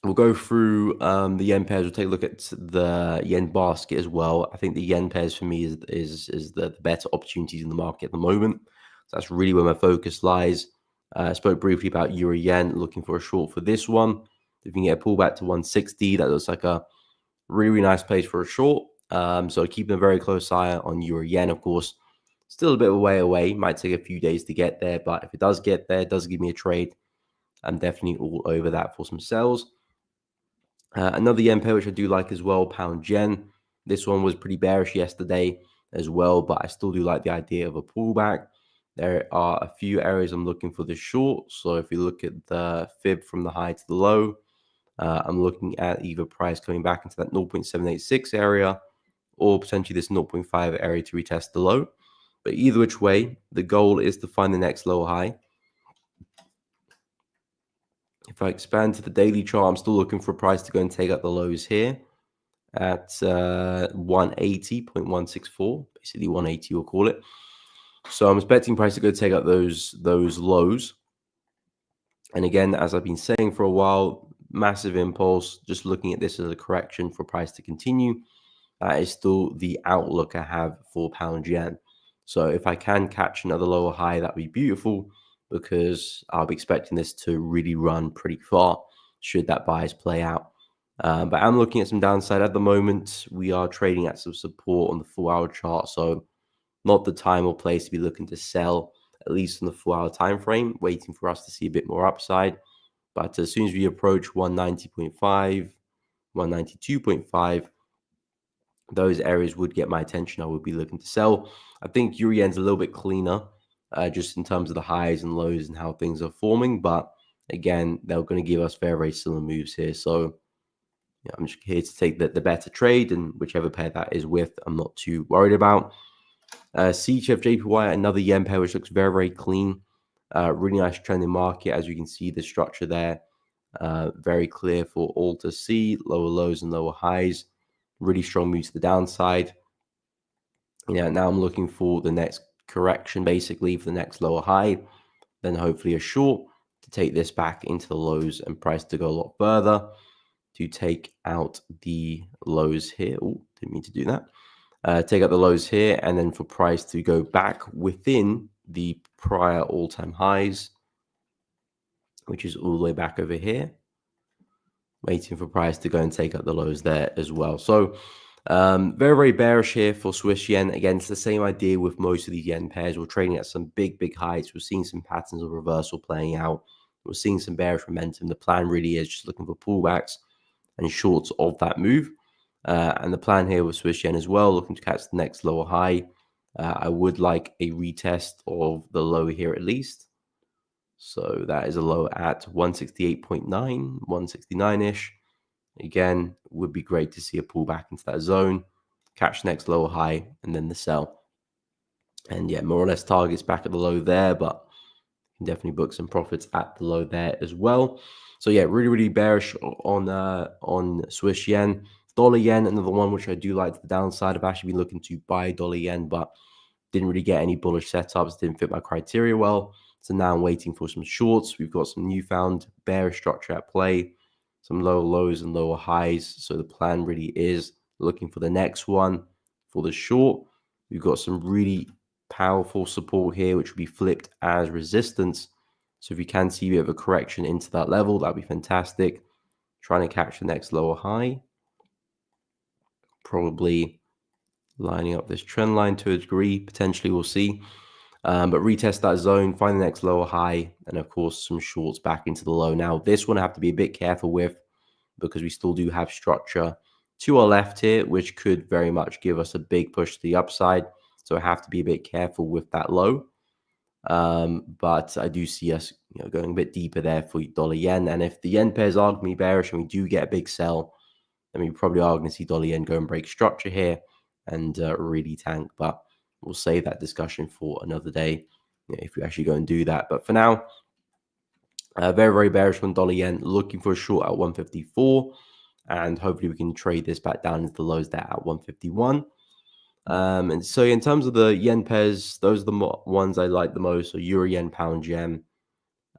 We'll go through the yen pairs. We'll take a look at the yen basket as well. I think the yen pairs for me is the better opportunities in the market at the moment. So that's really where my focus lies. I spoke briefly about euro yen, looking for a short for this one. If you can get a pullback to 160, that looks like a really, really nice place for a short. So keeping a very close eye on euro yen, of course. Still a bit of a way away. Might take a few days to get there, but if it does get there, it does give me a trade. I'm definitely all over that for some sells. Another yen pair which I do like as well, pound yen. This one was pretty bearish yesterday as well, but I still do like the idea of a pullback. There are a few areas I'm looking for the short. So if you look at the fib from the high to the low, I'm looking at either price coming back into that 0.786 area or potentially this 0.5 area to retest the low. But either which way, the goal is to find the next lower high. If I expand to the daily chart, I'm still looking for a price to go and take out the lows here at 180.164, basically 180 we'll call it. So I'm expecting price to go take out those lows. And again, as I've been saying for a while, massive impulse, just looking at this as a correction for price to continue. That is still the outlook I have for pound yen. So if I can catch another lower high, that'd be beautiful, because I'll be expecting this to really run pretty far should that bias play out. But I'm looking at some downside at the moment. We are trading at some support on the 4-hour chart, so not the time or place to be looking to sell, at least on the 4-hour time frame, waiting for us to see a bit more upside. But as soon as we approach 190.5, 192.5, those areas would get my attention. I would be looking to sell. I think euro yen's a little bit cleaner, just in terms of the highs and lows and how things are forming. But again, they're going to give us very, very similar moves here. So yeah, I'm just here to take the better trade, and whichever pair that is with, I'm not too worried about. CHF JPY, another yen pair, which looks very, very clean. Really nice trend in market. As you can see, the structure there, very clear for all to see. Lower lows and lower highs. Really strong move to the downside. Yeah, now I'm looking for the next correction, basically, for the next lower high. Then hopefully a short to take this back into the lows and price to go a lot further to take out the lows here. Oh, didn't mean to do that. Take out the lows here, and then for price to go back within the prior all-time highs, which is all the way back over here. Waiting for price to go and take out the lows there as well. So very, very bearish here for Swiss yen. Again, it's the same idea with most of these yen pairs. We're trading at some big, big heights. We're seeing some patterns of reversal playing out. We're seeing some bearish momentum. The plan really is just looking for pullbacks and shorts of that move. And the plan here with Swiss yen as well, looking to catch the next lower high. I would like a retest of the low here at least. So that is a low at 168.9, 169-ish. Again, would be great to see a pullback into that zone, catch next lower high, and then the sell. And yeah, more or less targets back at the low there, but you can definitely book some profits at the low there as well. So yeah, really, really bearish on Swiss yen. Dollar yen, another one which I do like to the downside. I've actually been looking to buy dollar yen, but didn't really get any bullish setups, didn't fit my criteria well. So now I'm waiting for some shorts. We've got some newfound bearish structure at play, some lower lows and lower highs. So the plan really is looking for the next one for the short. We've got some really powerful support here, which will be flipped as resistance. So if you can see a bit of a correction into that level, that'd be fantastic. Trying to catch the next lower high. Probably lining up this trend line to a degree, potentially we'll see. But retest that zone, find the next lower high, and of course some shorts back into the low. Now this one I have to be a bit careful with, because we still do have structure to our left here, which could very much give us a big push to the upside. So I have to be a bit careful with that low. But I do see us going a bit deeper there for dollar yen. And if the yen pairs are going to be bearish and we do get a big sell, then we probably are going to see dollar yen go and break structure here and really tank. But we'll save that discussion for another day if we actually go and do that. But for now, very, very bearish on dollar yen, looking for a short at 154. And hopefully we can trade this back down into the lows there at 151. And so in terms of the yen pairs, those are the ones I like the most. So euro yen, pound yen,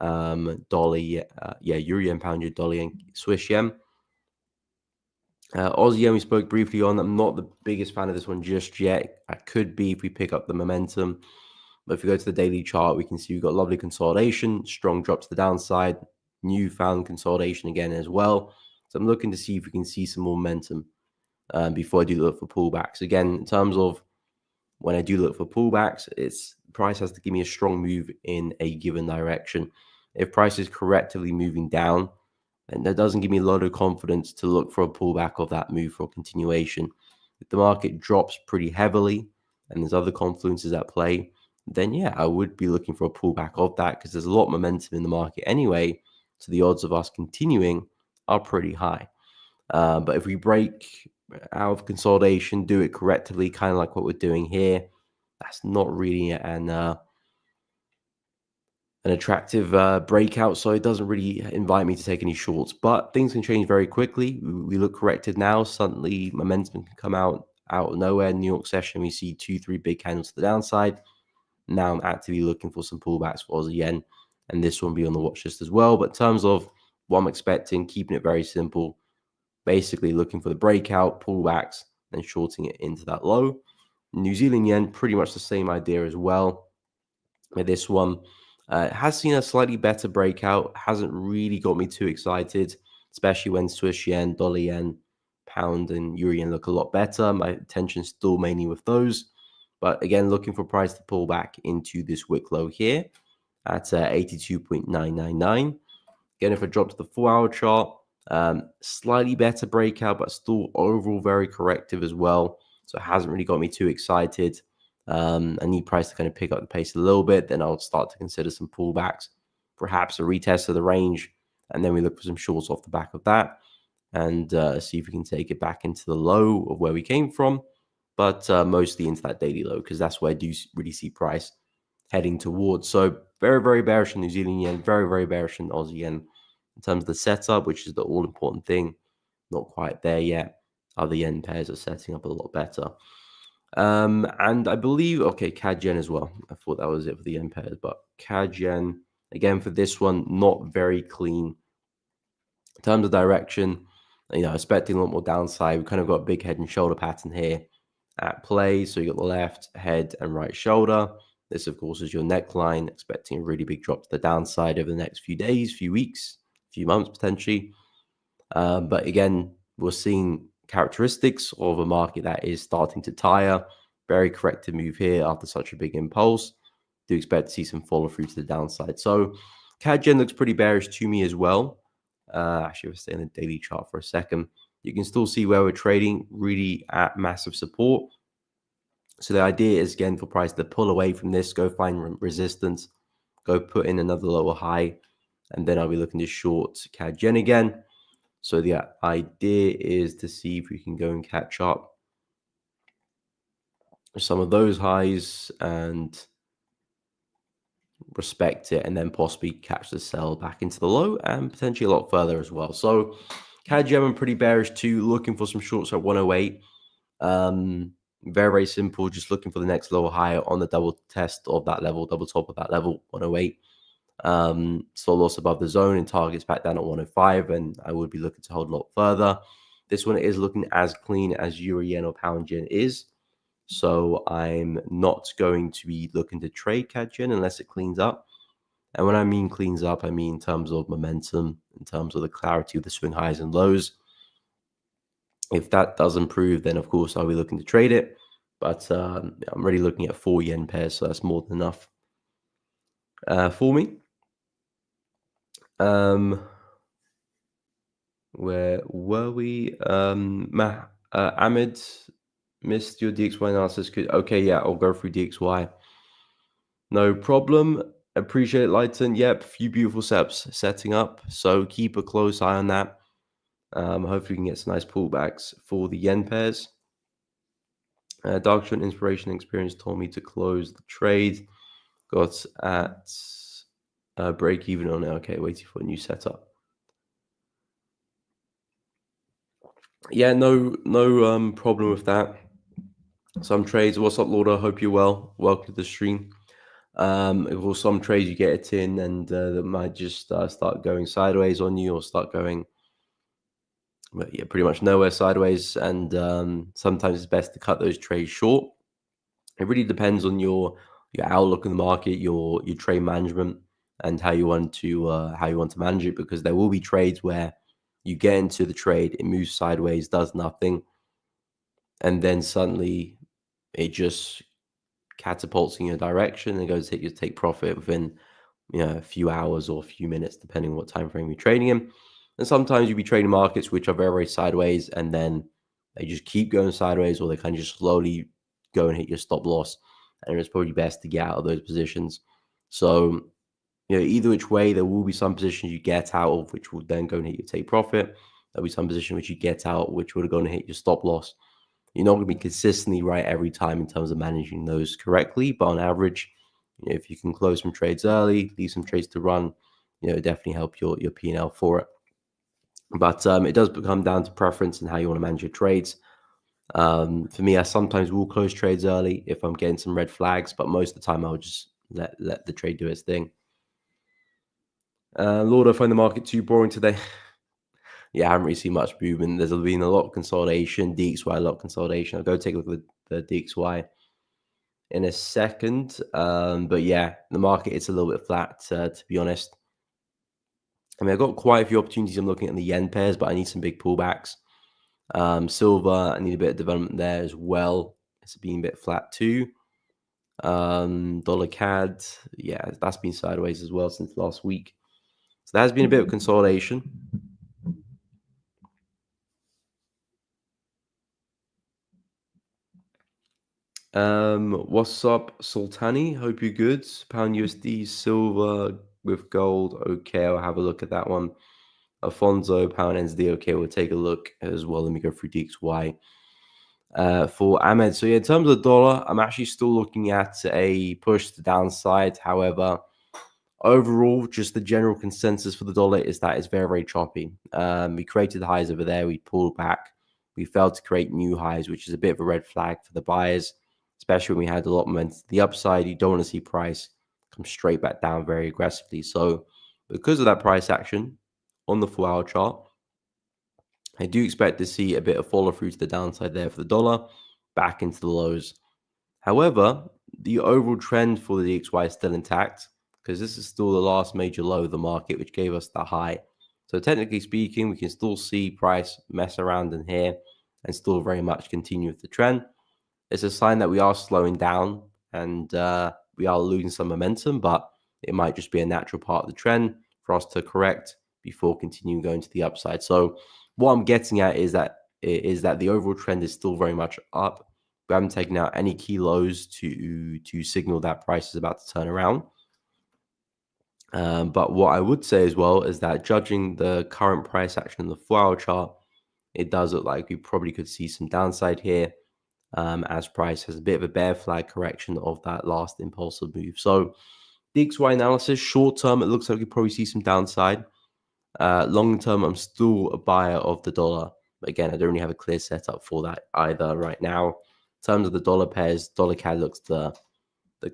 dollar, euro yen, pound yen, dollar yen, Swiss yen. Aussie yen we spoke briefly on. I'm not the biggest fan of this one just yet. I could be if we pick up the momentum. But if we go to the daily chart, we can see we've got lovely consolidation, strong drop to the downside, newfound consolidation again as well. So I'm looking to see if we can see some more momentum. before I do look for pullbacks. Again, in terms of when I do look for pullbacks, it's price has to give me a strong move in a given direction. If price is correctively moving down, then that doesn't give me a lot of confidence to look for a pullback of that move for a continuation. If the market drops pretty heavily and there's other confluences at play, then yeah, I would be looking for a pullback of that because there's a lot of momentum in the market anyway. So the odds of us continuing are pretty high. But if we break out of consolidation, do it correctly, kind of like what we're doing here, that's not really an attractive breakout, so it doesn't really invite me to take any shorts. But things can change very quickly. We look corrected now. Suddenly, momentum can come out of nowhere. New York session, we see 2-3 big candles to the downside. Now I'm actively looking for some pullbacks for Aussie yen, and this one will be on the watch list as well. But in terms of what I'm expecting, keeping it very simple, basically looking for the breakout, pullbacks, and shorting it into that low. New Zealand yen, pretty much the same idea as well. With this one, has seen a slightly better breakout, hasn't really got me too excited, especially when Swiss yen, dollar yen, pound, and euro yen look a lot better. My attention's still mainly with those. But again, looking for price to pull back into this wick low here at 82.999. Again, if I drop to the 4-hour chart, slightly better breakout, but still overall very corrective as well. So it hasn't really got me too excited. I need price to kind of pick up the pace a little bit. Then I'll start to consider some pullbacks, perhaps a retest of the range, and then we look for some shorts off the back of that and see if we can take it back into the low of where we came from, but mostly into that daily low because that's where I do really see price heading towards. So very, very bearish on New Zealand yen, very, very bearish on Aussie yen in terms of the setup, which is the all important thing. Not quite there yet. Other yen pairs are setting up a lot better. And I believe, okay, CAD yen as well. I thought that was it for the yen pairs, but CAD yen, again, for this one, not very clean. In terms of direction, expecting a lot more downside. We've kind of got a big head and shoulder pattern here at play. So you got the left, head, and right shoulder. This, of course, is your neckline, expecting a really big drop to the downside over the next few days, few weeks, few months potentially. But again, we're seeing characteristics of a market that is starting to tire. Very corrective move here after such a big impulse. Do expect to see some follow through to the downside. So CAD yen looks pretty bearish to me as well. Actually, if I stay in the daily chart for a second, you can still see where we're trading really at massive support. So the idea is, again, for price to pull away from this, go find resistance, go put in another lower high, and then I'll be looking to short CAD yen again. So the idea is to see if we can go and catch up some of those highs and respect it, and then possibly catch the sell back into the low and potentially a lot further as well. So CAD yen, I'm pretty bearish too, looking for some shorts at 108. Very, very simple, just looking for the next lower high on the double test of that level, double top of that level, 108. Still loss above the zone and targets back down at 105, and I would be looking to hold a lot further. This one is looking as clean as euro yen or pound yen is, so I'm not going to be looking to trade CAD yen unless it cleans up. And when I mean cleans up, I mean in terms of momentum, in terms of the clarity of the swing highs and lows. If that does improve, then of course I'll be looking to trade it. But I'm already looking at 4 yen pairs, so that's more than enough for me. Where were we? Ahmed missed your DXY analysis. Okay, yeah, I'll go through DXY. No problem. Appreciate it, Lighton. Yep, a few beautiful setups setting up. So keep a close eye on that. Hopefully we can get some nice pullbacks for the yen pairs. Dark short inspiration experience told me to close the trade. Got at break even on it. Okay, waiting for a new setup. Yeah, no problem with that. Some trades. What's up, Lauder? Hope you're well. Welcome to the stream. Or some trades you get it in and that might just start going sideways on you or start going, but yeah, pretty much nowhere sideways. And sometimes it's best to cut those trades short. It really depends on your outlook in the market, your trade management, and how you want to manage it. Because there will be trades where you get into the trade, it moves sideways, does nothing, and then suddenly it just catapults in your direction and goes to hit you take profit within a few hours or a few minutes, depending on what time frame you're trading in. And sometimes you'll be trading markets which are very, very sideways, and then they just keep going sideways, or they kind of just slowly go and hit your stop loss. And it's probably best to get out of those positions. So, either which way, there will be some positions you get out of, which will then go and hit your take profit. There'll be some position which you get out, which would go and hit your stop loss. You're not going to be consistently right every time in terms of managing those correctly, but on average, if you can close some trades early, leave some trades to run, definitely help your P&L for it. But it does come down to preference and how you want to manage your trades. For me, I sometimes will close trades early if I'm getting some red flags, but most of the time I'll just let the trade do its thing. Lord, I find the market too boring today. Yeah, I haven't really seen much movement. There's been a lot of consolidation, DXY, a lot of consolidation. I'll go take a look at the DXY in a second. But yeah, the market is a little bit flat, to be honest. I mean, I've got quite a few opportunities. I'm looking at the yen pairs, but I need some big pullbacks. Silver, I need a bit of development there as well. It's been a bit flat too. Dollar CAD, yeah, that's been sideways as well since last week. So there has been a bit of consolidation. What's up, Sultani? Hope you're good. Pound USD, silver with gold. Okay, I'll have a look at that one. Alfonso, pound NZD. Okay, we'll take a look as well. Let me go through DXY. For Ahmed, so yeah, in terms of the dollar, I'm actually still looking at a push to the downside. However, overall, just the general consensus for the dollar is that it's very, very choppy. We created highs over there, we pulled back, we failed to create new highs, which is a bit of a red flag for the buyers, especially when we had a lot of momentum to the upside. You don't want to see price come straight back down very aggressively. So, because of that price action on the 4-hour chart, I do expect to see a bit of follow through to the downside there for the dollar, back into the lows. However, the overall trend for the DXY is still intact, because this is still the last major low of the market, which gave us that high. So technically speaking, we can still see price mess around in here and still very much continue with the trend. It's a sign that we are slowing down and we are losing some momentum, but it might just be a natural part of the trend for us to correct before continuing going to the upside. So what I'm getting at is that the overall trend is still very much up. We haven't taken out any key lows to signal that price is about to turn around. But what I would say as well is that judging the current price action in the 4-hour chart, it does look like we probably could see some downside here, as price has a bit of a bear flag correction of that last impulsive move. So DXY analysis, short term, it looks like we probably see some downside. Long term, I'm still a buyer of the dollar. But again, I don't really have a clear setup for that either right now. In terms of the dollar pairs, dollar CAD looks the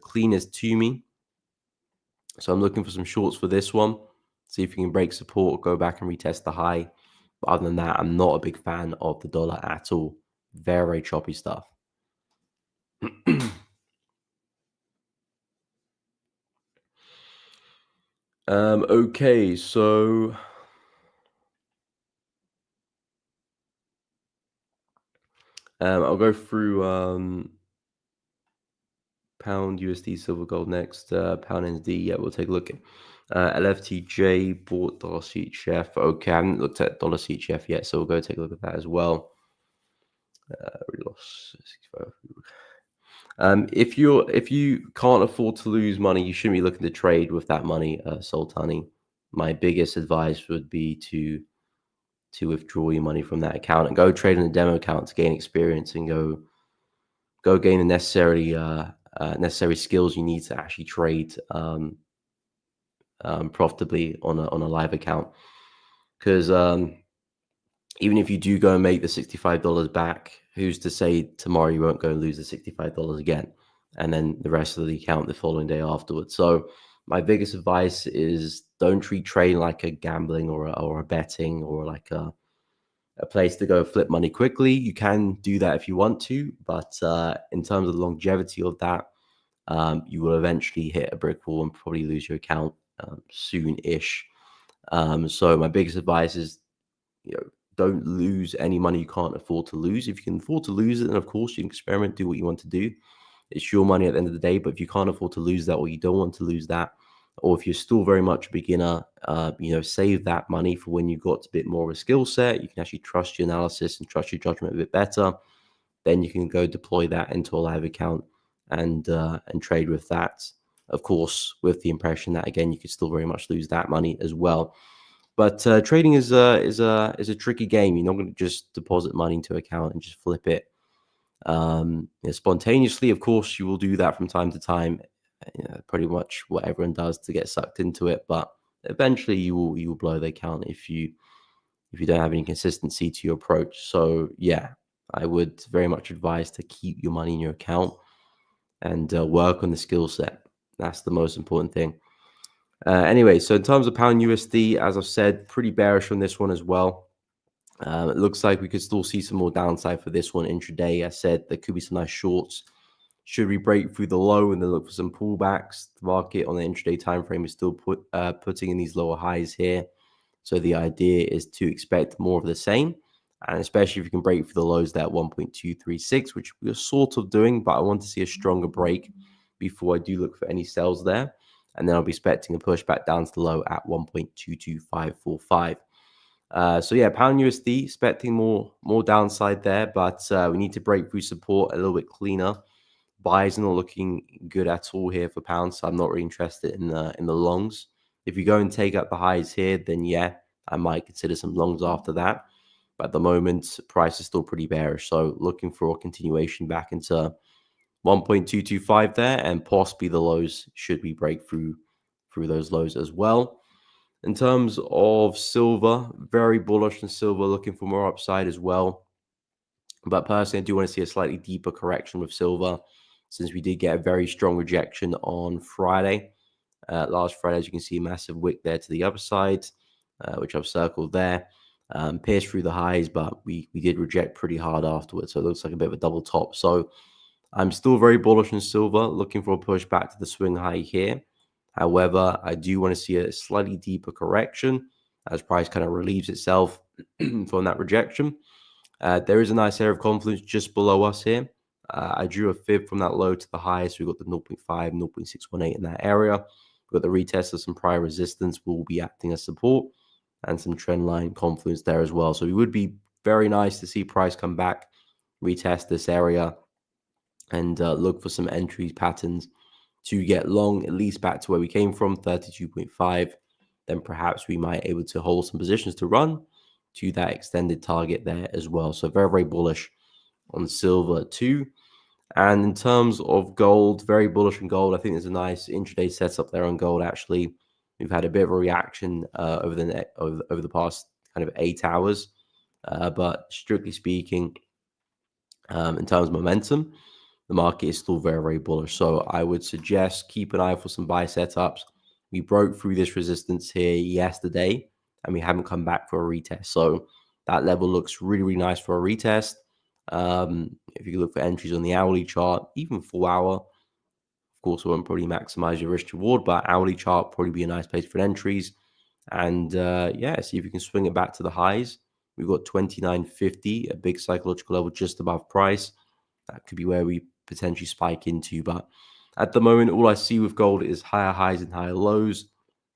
cleanest to me. So I'm looking for some shorts for this one. See if you can break support, go back and retest the high. But other than that, I'm not a big fan of the dollar at all. Very, very choppy stuff. Okay, so I'll go through pound USD silver gold next. Pound NZD, yeah, we'll take a look at LFTJ bought dollar CHF. Okay, I haven't looked at dollar CHF yet, so we'll go take a look at that as well. We lost 65. If you can't afford to lose money, you shouldn't be looking to trade with that money, Sultani. My biggest advice would be to withdraw your money from that account and go trade in a demo account to gain experience and go gain the necessary skills you need to actually trade profitably on a live account. Because even if you do go and make the $65 back, who's to say tomorrow you won't go and lose the $65 again, and then the rest of the account the following day afterwards? So my biggest advice is don't treat trading like a gambling or a betting or like a place to go flip money quickly. You can do that if you want to, but in terms of the longevity of that, you will eventually hit a brick wall and probably lose your account soon-ish. So my biggest advice is, don't lose any money you can't afford to lose. If you can afford to lose it, then of course you can experiment, do what you want to do. It's your money at the end of the day. But if you can't afford to lose that, or you don't want to lose that, or if you're still very much a beginner, save that money for when you've got a bit more of a skill set. You can actually trust your analysis and trust your judgment a bit better. Then you can go deploy that into a live account and trade with that. Of course, with the impression that again you could still very much lose that money as well. But trading is a tricky game. You're not going to just deposit money into an account and just flip it spontaneously. Of course, you will do that from time to time. Pretty much what everyone does to get sucked into it. But eventually, you will blow the account if you don't have any consistency to your approach. So yeah, I would very much advise to keep your money in your account and work on the skill set. That's the most important thing. Anyway, so in terms of pound USD, as I've said, pretty bearish on this one as well. It looks like we could still see some more downside for this one intraday. I said there could be some nice shorts. Should we break through the low and then look for some pullbacks? The market on the intraday time frame is still putting in these lower highs here. So the idea is to expect more of the same. And especially if you can break through the lows there at 1.236, which we are sort of doing, but I want to see a stronger break before I do look for any sells there. And then I'll be expecting a pushback down to the low at 1.22545. So yeah, pound USD expecting more downside there, but we need to break through support a little bit cleaner. Buys are not looking good at all here for pounds, so I'm not really interested in the longs. If you go and take up the highs here, then yeah, I might consider some longs after that. But at the moment, price is still pretty bearish, so looking for a continuation back into 1.225 there, and possibly the lows should we break through those lows as well. In terms of silver, very bullish on silver, looking for more upside as well. But personally, I do want to see a slightly deeper correction with silver, since we did get a very strong rejection on Friday. Last Friday, as you can see, massive wick there to the upside, which I've circled there. Pierced through the highs, but we did reject pretty hard afterwards. So it looks like a bit of a double top. So I'm still very bullish on silver, looking for a push back to the swing high here. However, I do want to see a slightly deeper correction as price kind of relieves itself from that rejection. There is a nice area of confluence just below us here. I drew a fib from that low to the high, so we've got the 0.5, 0.618 in that area. We've got the retest of some prior resistance will be acting as support, and some trend line confluence there as well. So it would be very nice to see price come back, retest this area, and look for some entry patterns to get long, at least back to where we came from, 32.5. Then perhaps we might able to hold some positions to run to that extended target there as well. So very, very bullish on silver too. And in terms of gold, very bullish on gold. I think there's a nice intraday setup there on gold. Actually, we've had a bit of a reaction over the past kind of 8 hours. But strictly speaking, in terms of momentum, the market is still very, very bullish. So I would suggest keep an eye for some buy setups. We broke through this resistance here yesterday, and we haven't come back for a retest. So that level looks really, really nice for a retest. If you look for entries on the hourly chart, even full hour, of course, it won't probably maximize your risk reward, but hourly chart probably be a nice place for entries. And yeah, see if you can swing it back to the highs. We've got 29.50, a big psychological level just above price. That could be where we potentially spike into. But at the moment, all I see with gold is higher highs and higher lows.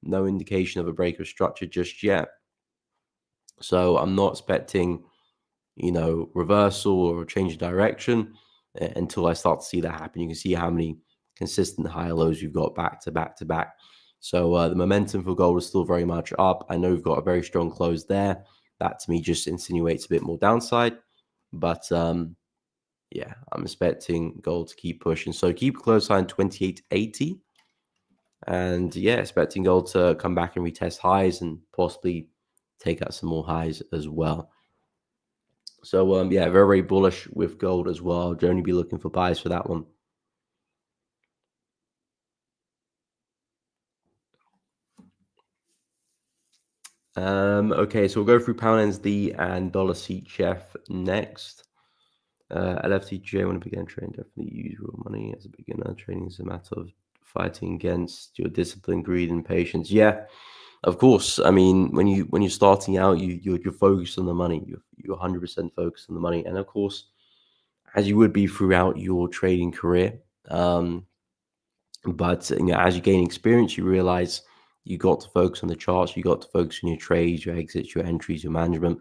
No indication of a break of structure just yet. So I'm not expecting, reversal or a change of direction until I start to see that happen. You can see how many consistent higher lows you've got back to back to back. So the momentum for gold is still very much up. I know we've got a very strong close there. That to me just insinuates a bit more downside. But yeah, I'm expecting gold to keep pushing. So keep a close eye on 28.80. And yeah, expecting gold to come back and retest highs and possibly take out some more highs as well. So yeah, very, very bullish with gold as well. I'll only be looking for buys for that one. Okay, so we'll go through pound NZD and dollar CHF next. LFTJ, when a beginner trading, definitely use real money as a beginner. Trading is a matter of fighting against your discipline, greed, and patience. Yeah, Of course, I mean, when you're starting out, you're focused on the money. You're 100% focused on the money, and of course, as you would be throughout your trading career. But as you gain experience, you realize you got to focus on the charts, you got to focus on your trades, your exits, your entries, your management.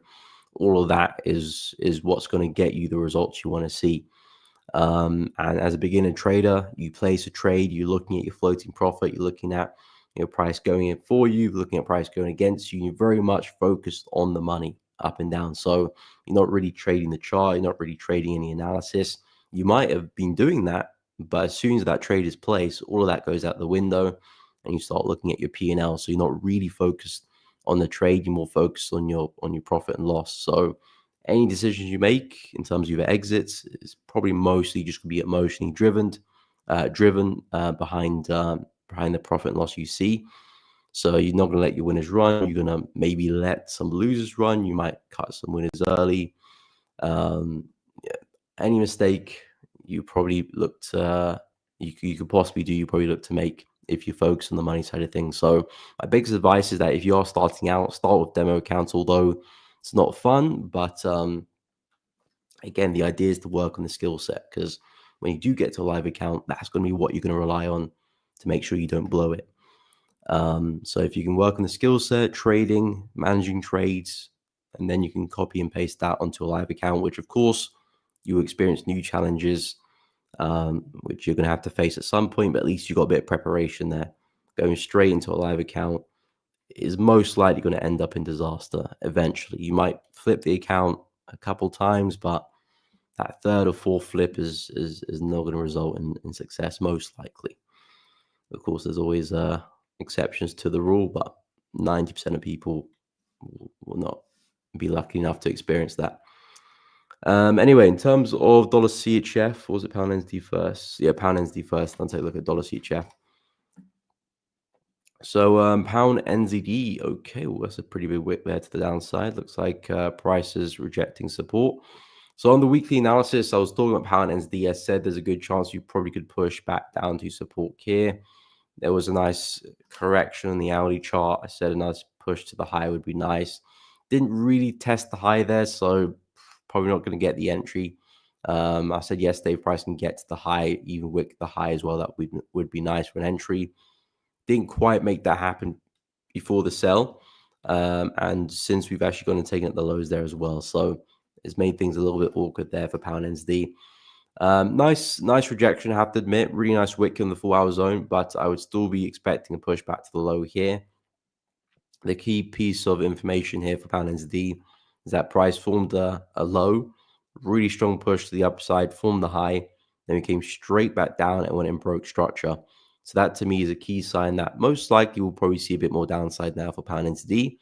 All of that is what's going to get you the results you want to see. And as a beginner trader, you place a trade, you're looking at your floating profit, you're looking at your price going in for you, looking at price going against you. You're very much focused on the money up and down. So you're not really trading the chart, you're not really trading any analysis. You might have been doing that, but as soon as that trade is placed, all of that goes out the window and you start looking at your P&L. So you're not really focused on the trade, you're more focused on your profit and loss. So any decisions you make in terms of your exits is probably mostly just going to be emotionally driven behind the profit and loss you see. So you're not going to let your winners run. You're going to maybe let some losers run. You might cut some winners early. Yeah, any mistake you probably you could possibly do, you probably look to make if you focus on the money side of things. So my biggest advice is that if you are starting out, start with demo accounts, although it's not fun, but again, the idea is to work on the skill set, because when you do get to a live account, that's going to be what you're going to rely on to make sure you don't blow it. So if you can work on the skill set, trading, managing trades, and then you can copy and paste that onto a live account, which of course you experience new challenges, which you're going to have to face at some point, but at least you've got a bit of preparation there. Going straight into a live account is most likely going to end up in disaster eventually. You might flip the account a couple times, but that third or fourth flip is not going to result in success, most likely. Of course, there's always exceptions to the rule, but 90% of people will not be lucky enough to experience that. Anyway, in terms of dollar CHF, was it pound NZD first? Yeah, pound NZD first. Let's take a look at dollar CHF. So pound NZD, okay, well, that's a pretty big wick there to the downside. Looks like prices rejecting support. So on the weekly analysis, I was talking about pound NZD. I said there's a good chance you probably could push back down to support here. There was a nice correction on the hourly chart. I said a nice push to the high would be nice. Didn't really test the high there, so probably not going to get the entry. I said yesterday, if price can get to the high, even wick the high as well, that would be nice for an entry. Didn't quite make that happen before the sell. And since we've actually gone and taken at the lows there as well. So it's made things a little bit awkward there for pound NZD. Nice rejection, I have to admit. Really nice wick in the 4 hour zone, but I would still be expecting a push back to the low here. The key piece of information here for pound NZD is that price formed a low, really strong push to the upside, formed the high, then we came straight back down and went and broke structure. So that to me is a key sign that most likely we'll probably see a bit more downside now for pound NZD.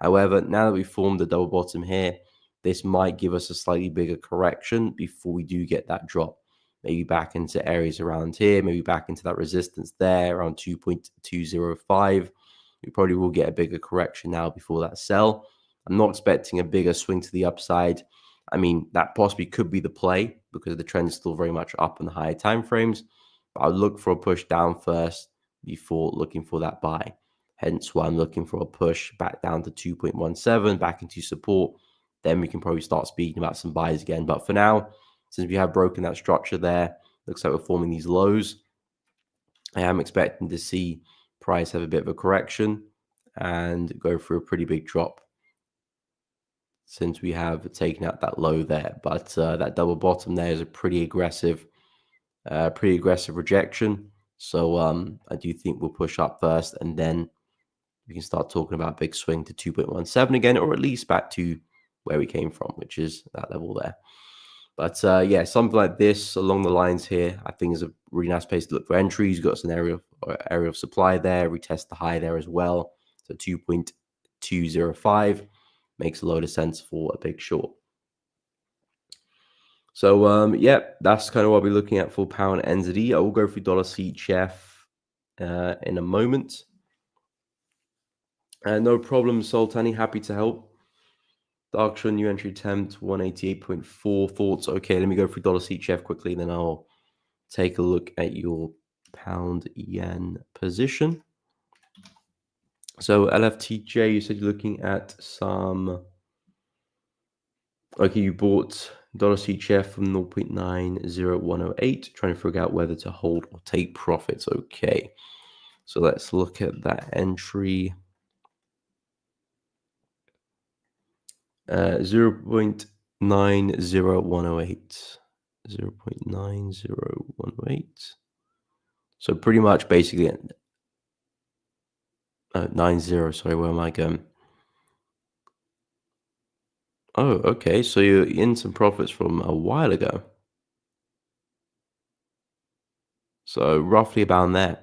However, now that we've formed the double bottom here, this might give us a slightly bigger correction before we do get that drop. Maybe back into areas around here, maybe back into that resistance there around 2.205. We probably will get a bigger correction now before that sell. I'm not expecting a bigger swing to the upside. I mean, that possibly could be the play because the trend is still very much up in the higher time frames. But I'll look for a push down first before looking for that buy. Hence why I'm looking for a push back down to 2.17, back into support. Then we can probably start speaking about some buys again. But for now, since we have broken that structure there, looks like we're forming these lows. I am expecting to see price have a bit of a correction and go through a pretty big drop since we have taken out that low there. But that double bottom there is a pretty aggressive rejection. So I do think we'll push up first, and then we can start talking about a big swing to 2.17 again, or at least back to where we came from, which is that level there. But yeah, something like this along the lines here, I think is a really nice place to look for entries. You've got an area of supply there. Retest the high there as well. So 2.205 makes a load of sense for a big short. So yeah, that's kind of what we're looking at for pound NZD. I will go through dollar CHF in a moment. No problem, Sultani. Happy to help. Darkshire new entry attempt 188.4 thoughts. Okay, let me go through dollar CHF quickly, then I'll take a look at your pound yen position. So LFTJ, you said you're looking at some. Okay, you bought dollar CHF from 0.90108, trying to figure out whether to hold or take profits. Okay, so let's look at that entry. 0.90108. 0.90108. So pretty much basically 90. Sorry, where am I going? Oh, okay. So you're in some profits from a while ago. So roughly about there.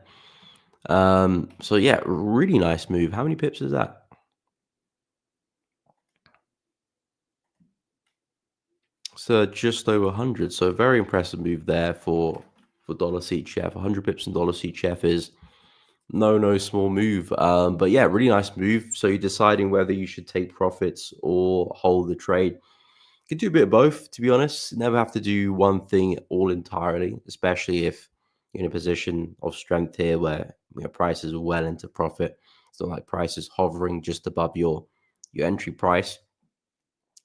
So yeah, really nice move. How many pips is that? So just over 100. So very impressive move there for dollar CHF. 100 pips in dollar CHF is no small move. But yeah, really nice move. So you're deciding whether you should take profits or hold the trade. You could do a bit of both, to be honest. Never have to do one thing all entirely, especially if you're in a position of strength here where prices are well into profit. It's not like prices hovering just above your entry price.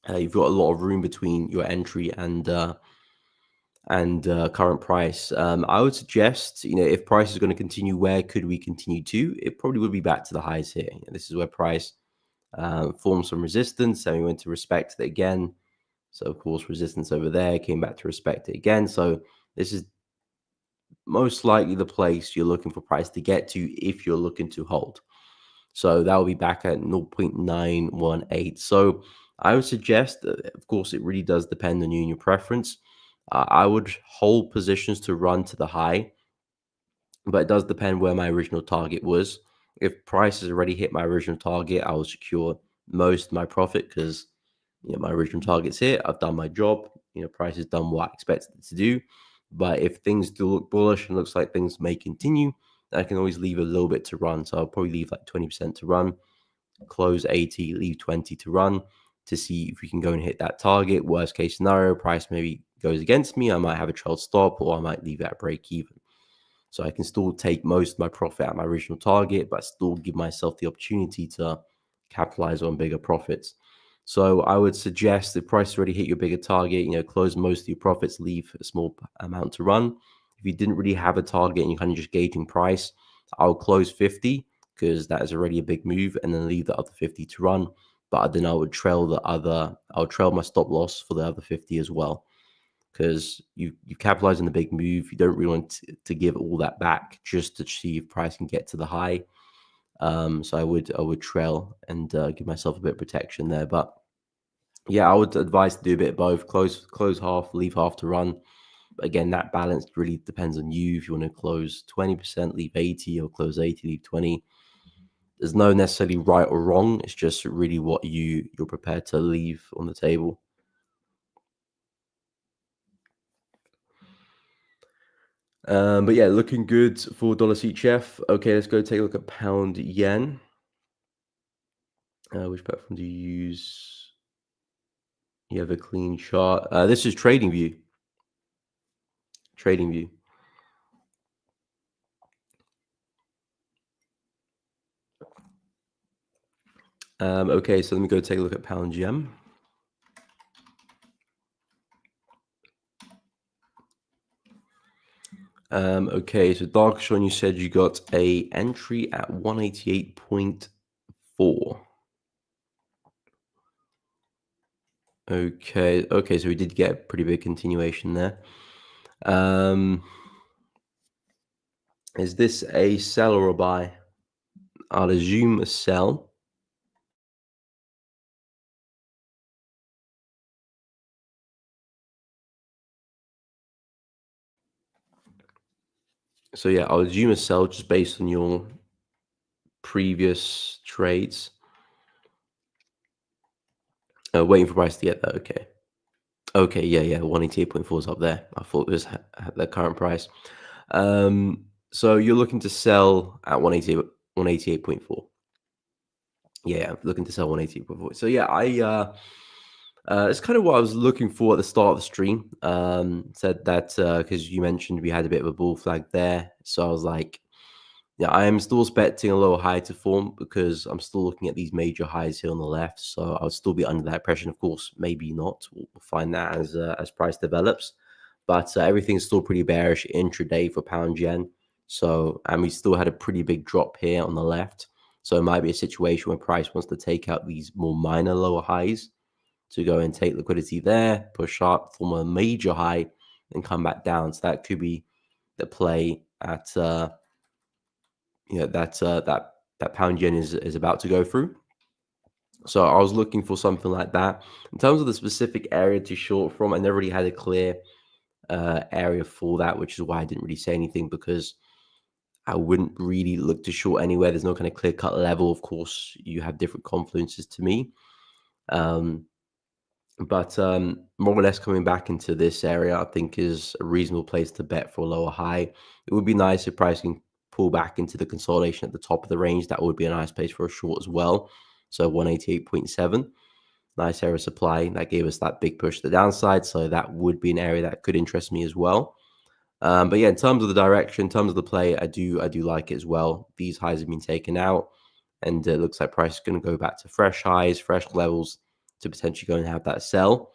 You've got a lot of room between your entry and current price. I would suggest, if price is going to continue, where could we continue to? It probably would be back to the highs here. This is where price formed some resistance, and we went to respect it again. So of course, resistance over there came back to respect it again. So this is most likely the place you're looking for price to get to if you're looking to hold. So that will be back at 0.918. So I would suggest, of course, it really does depend on you and your preference. I would hold positions to run to the high, but it does depend where my original target was. If price has already hit my original target, I will secure most of my profit because my original target's here. I've done my job. Price has done what I expected it to do. But if things do look bullish and looks like things may continue, I can always leave a little bit to run. So I'll probably leave like 20% to run, close 80, leave 20 to run to see if we can go and hit that target. Worst case scenario, price maybe goes against me. I might have a trailed stop or I might leave at break even. So I can still take most of my profit at my original target, but still give myself the opportunity to capitalize on bigger profits. So I would suggest if price already hit your bigger target, close most of your profits, leave a small amount to run. If you didn't really have a target and you're kind of just gauging price, I'll close 50 because that is already a big move and then leave the other 50 to run. But then I'll trail my stop loss for the other 50 as well because you capitalize on the big move. You don't really want to give all that back just to see if price can get to the high. So I would trail and give myself a bit of protection there. But yeah, I would advise to do a bit of both. Close half, leave half to run. But again, that balance really depends on you. If you want to close 20%, leave 80, or close 80, leave 20. There's no necessarily right or wrong. It's just really what you're prepared to leave on the table. But yeah, looking good for dollar CHF. Okay, let's go take a look at pound yen. Which platform do you use? You have a clean chart. This is Trading View. Trading View. Okay, so let me go take a look at pound yen. Okay, so Dark Sean, you said you got a entry at 188.4. Okay, so we did get a pretty big continuation there. Is this a sell or a buy? I'll assume a sell. So yeah, I'll assume a sell just based on your previous trades. Waiting for price to get that. Okay, yeah. 188.4 is up there. I thought it was at the current price. So you're looking to sell at 188.4. Yeah, looking to sell 188.4. So yeah, it's kind of what I was looking for at the start of the stream. Said that because you mentioned we had a bit of a bull flag there, so I was like, Yeah, I am still expecting a little high to form because I'm still looking at these major highs here on the left. So I'll still be under that pressure. Of course, maybe not. We'll find that as price develops. But everything's still pretty bearish intraday for pound yen. So, and we still had a pretty big drop here on the left. So it might be a situation where price wants to take out these more minor lower highs to go and take liquidity there, push up, form a major high, and come back down. So that could be the play at that pound yen is about to go through. So I was looking for something like that. In terms of the specific area to short from, I never really had a clear area for that, which is why I didn't really say anything because I wouldn't really look to short anywhere. There's no kind of clear cut level. Of course, you have different confluences to me. But more or less coming back into this area, I think is a reasonable place to bet for a lower high. It would be nice if price can pull back into the consolidation at the top of the range. That would be a nice place for a short as well. So 188.7, nice area of supply. That gave us that big push to the downside. So that would be an area that could interest me as well. But yeah, in terms of the direction, in terms of the play, I do like it as well. These highs have been taken out, and it looks like price is going to go back to fresh highs, fresh levels to potentially go and have that sell.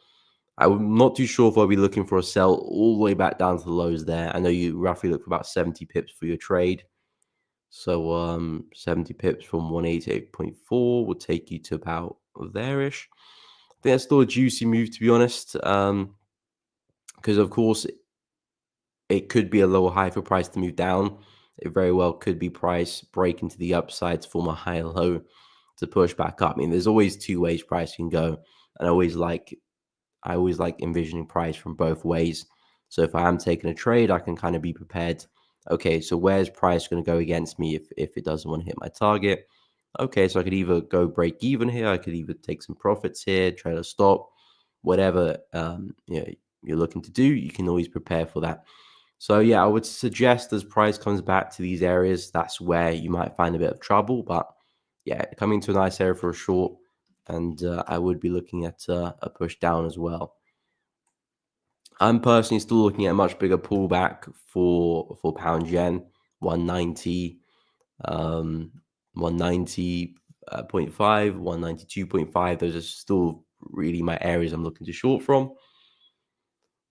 I'm not too sure if I'll be looking for a sell all the way back down to the lows there. I know you roughly look for about 70 pips for your trade. So 70 pips from 188.4 will take you to about there-ish. I think that's still a juicy move, to be honest, because of course it could be a lower high for price to move down. It very well could be price breaking to the upside to form a higher low to push back up. I mean, there's always two ways price can go, and I always like envisioning price from both ways. So if I am taking a trade, I can kind of be prepared. Okay, so where's price going to go against me if it doesn't want to hit my target? Okay, so I could either go break even here, I could either take some profits here, trade a stop, whatever you're looking to do, you can always prepare for that. So yeah, I would suggest as price comes back to these areas, that's where you might find a bit of trouble. But yeah, coming to a nice area for a short, and I would be looking at a push down as well. I'm personally still looking at a much bigger pullback for pound yen, 190, 190.5, 192.5. Those are still really my areas I'm looking to short from.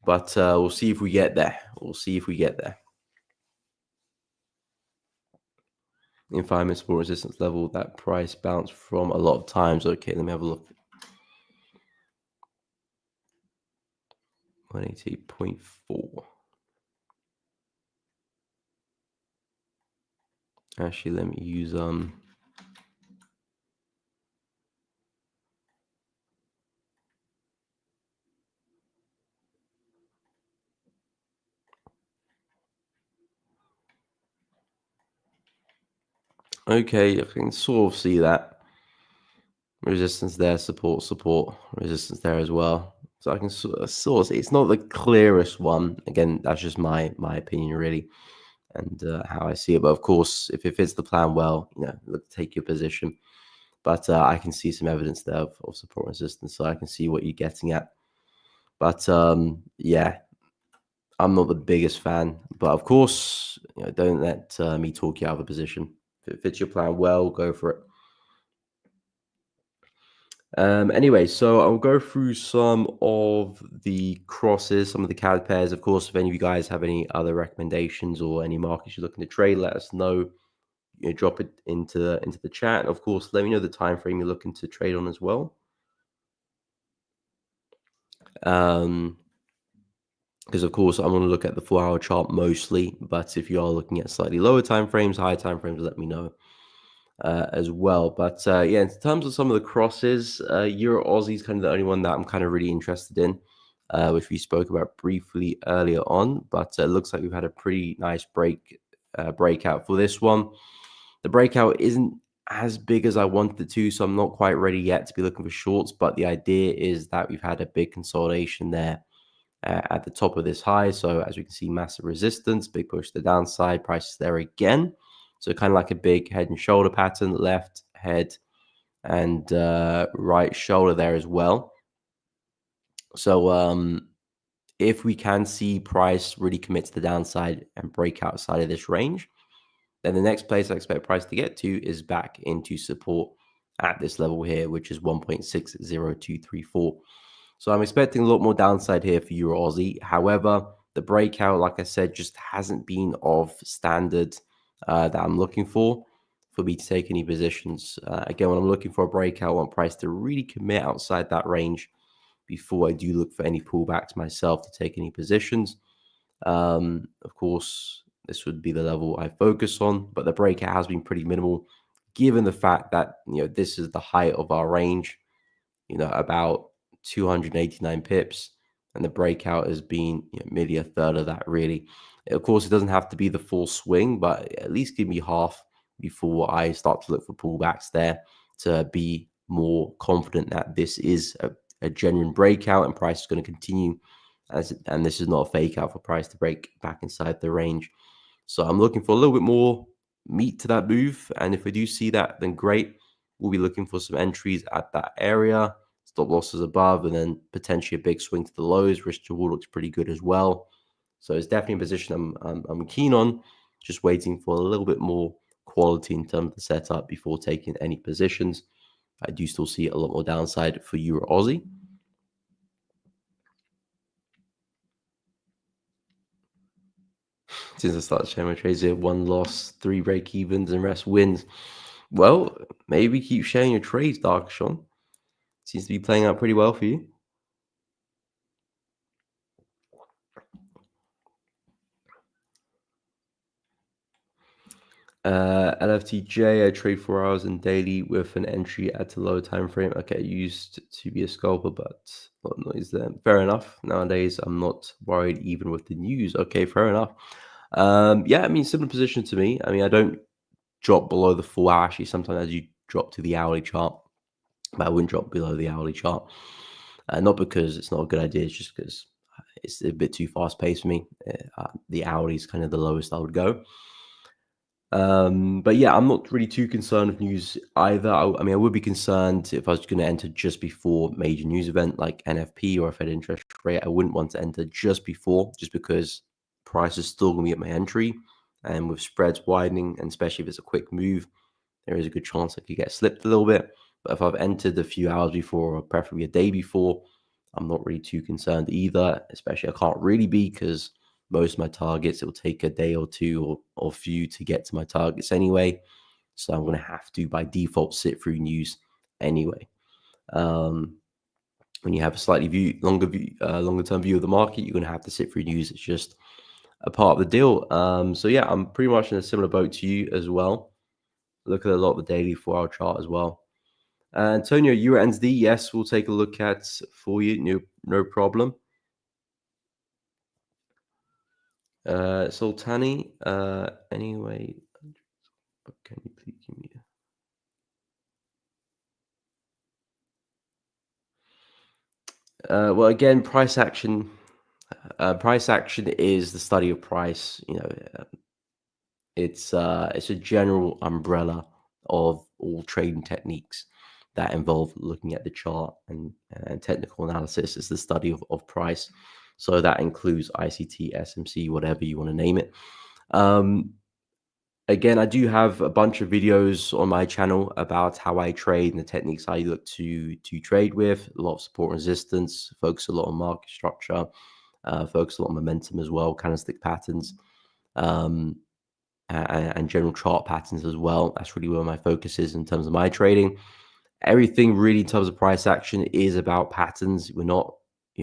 But we'll see if we get there. We'll see if we get there. In 5 minutes, support resistance level, that price bounced from a lot of times. Okay, let me have a look. 180.4. Actually, let me use okay, I can sort of see that. Resistance there, support, resistance there as well. So I can sort of see it's not the clearest one. Again, that's just my opinion, really, and how I see it. But of course, if it fits the plan well, look, take your position. But I can see some evidence there of support and resistance, so I can see what you're getting at. But yeah, I'm not the biggest fan. But of course, don't let me talk you out of a position. If it fits your plan well, go for it. Anyway, so I'll go through some of the crosses, some of the CAD pairs. Of course, if any of you guys have any other recommendations or any markets you're looking to trade, let us know. Drop it into the chat. And of course, let me know the time frame you're looking to trade on as well. Because of course, I'm going to look at the 4-hour chart mostly. But if you are looking at slightly lower time frames, higher time frames, let me know. As well. But yeah, in terms of some of the crosses, Euro Aussie is kind of the only one that I'm kind of really interested in, which we spoke about briefly earlier on. But it looks like we've had a pretty nice breakout for this one. The breakout isn't as big as I wanted it to, so I'm not quite ready yet to be looking for shorts. But the idea is that we've had a big consolidation there at the top of this high. So as we can see, massive resistance, big push to the downside, prices there again. So kind of like a big head and shoulder pattern, left head and right shoulder there as well. So if we can see price really commit to the downside and break outside of this range, Then the next place I expect price to get to is back into support at this level here, which is 1.60234. So I'm expecting a lot more downside here for Euro Aussie. However, the breakout, like I said, just hasn't been of standard that I'm looking for me to take any positions. Again, when I'm looking for a breakout, I want price to really commit outside that range before I do look for any pullbacks myself to take any positions. Of course, this would be the level I focus on, but the breakout has been pretty minimal given the fact that, this is the height of our range, about 289 pips, and the breakout has been, merely a third of that, really. Of course, it doesn't have to be the full swing, but at least give me half before I start to look for pullbacks there to be more confident that this is a genuine breakout and price is going to continue and this is not a fake out for price to break back inside the range. So I'm looking for a little bit more meat to that move. And if we do see that, then great. We'll be looking for some entries at that area, stop losses above, and then potentially a big swing to the lows. Risk to reward looks pretty good as well. So it's definitely a position I'm keen on. Just waiting for a little bit more quality in terms of the setup before taking any positions. I do still see a lot more downside for Euro Aussie. Since I started sharing my trades here, one loss, three break evens, and rest wins. Well, maybe keep sharing your trades, Dark Sean. Seems to be playing out pretty well for you. LFTJ, I trade 4 hours and daily with an entry at a low time frame. Okay, used to be a scalper, but what noise there? Fair enough. Nowadays, I'm not worried even with the news. Okay, fair enough. Yeah, I mean, similar position to me. I mean, I don't drop below the 4 hour. Actually, sometimes as you drop to the hourly chart, but I wouldn't drop below the hourly chart. Not because it's not a good idea, it's just because it's a bit too fast paced for me. The hourly is kind of the lowest I would go. But yeah, I'm not really too concerned with news either. I mean, I would be concerned if I was going to enter just before major news event like NFP or Fed interest rate. I wouldn't want to enter just before, just because price is still going to be at my entry, and with spreads widening, and especially if it's a quick move, there is a good chance I could get slipped a little bit. But if I've entered a few hours before, or preferably a day before, I'm not really too concerned either. Especially I can't really be, because most of my targets, it will take a day or two or few to get to my targets anyway. So I'm going to have to, by default, sit through news anyway. When you have a slightly longer term view of the market, you're going to have to sit through news. It's just a part of the deal. So yeah, I'm pretty much in a similar boat to you as well. Look at a lot of the daily 4 hour chart as well. Antonio, Euro NZD, yes, we'll take a look at for you. No problem. Sultani, anyway, can you please give me well, again, price action. Price action is the study of price. It's a general umbrella of all trading techniques that involve looking at the chart, and technical analysis is the study of price. So that includes ICT, SMC, whatever you want to name it. Again, I do have a bunch of videos on my channel about how I trade and the techniques I look to trade with. A lot of support and resistance, focus a lot on market structure, focus a lot on momentum as well, candlestick patterns, and general chart patterns as well. That's really where my focus is in terms of my trading. Everything really in terms of price action is about patterns. We're not,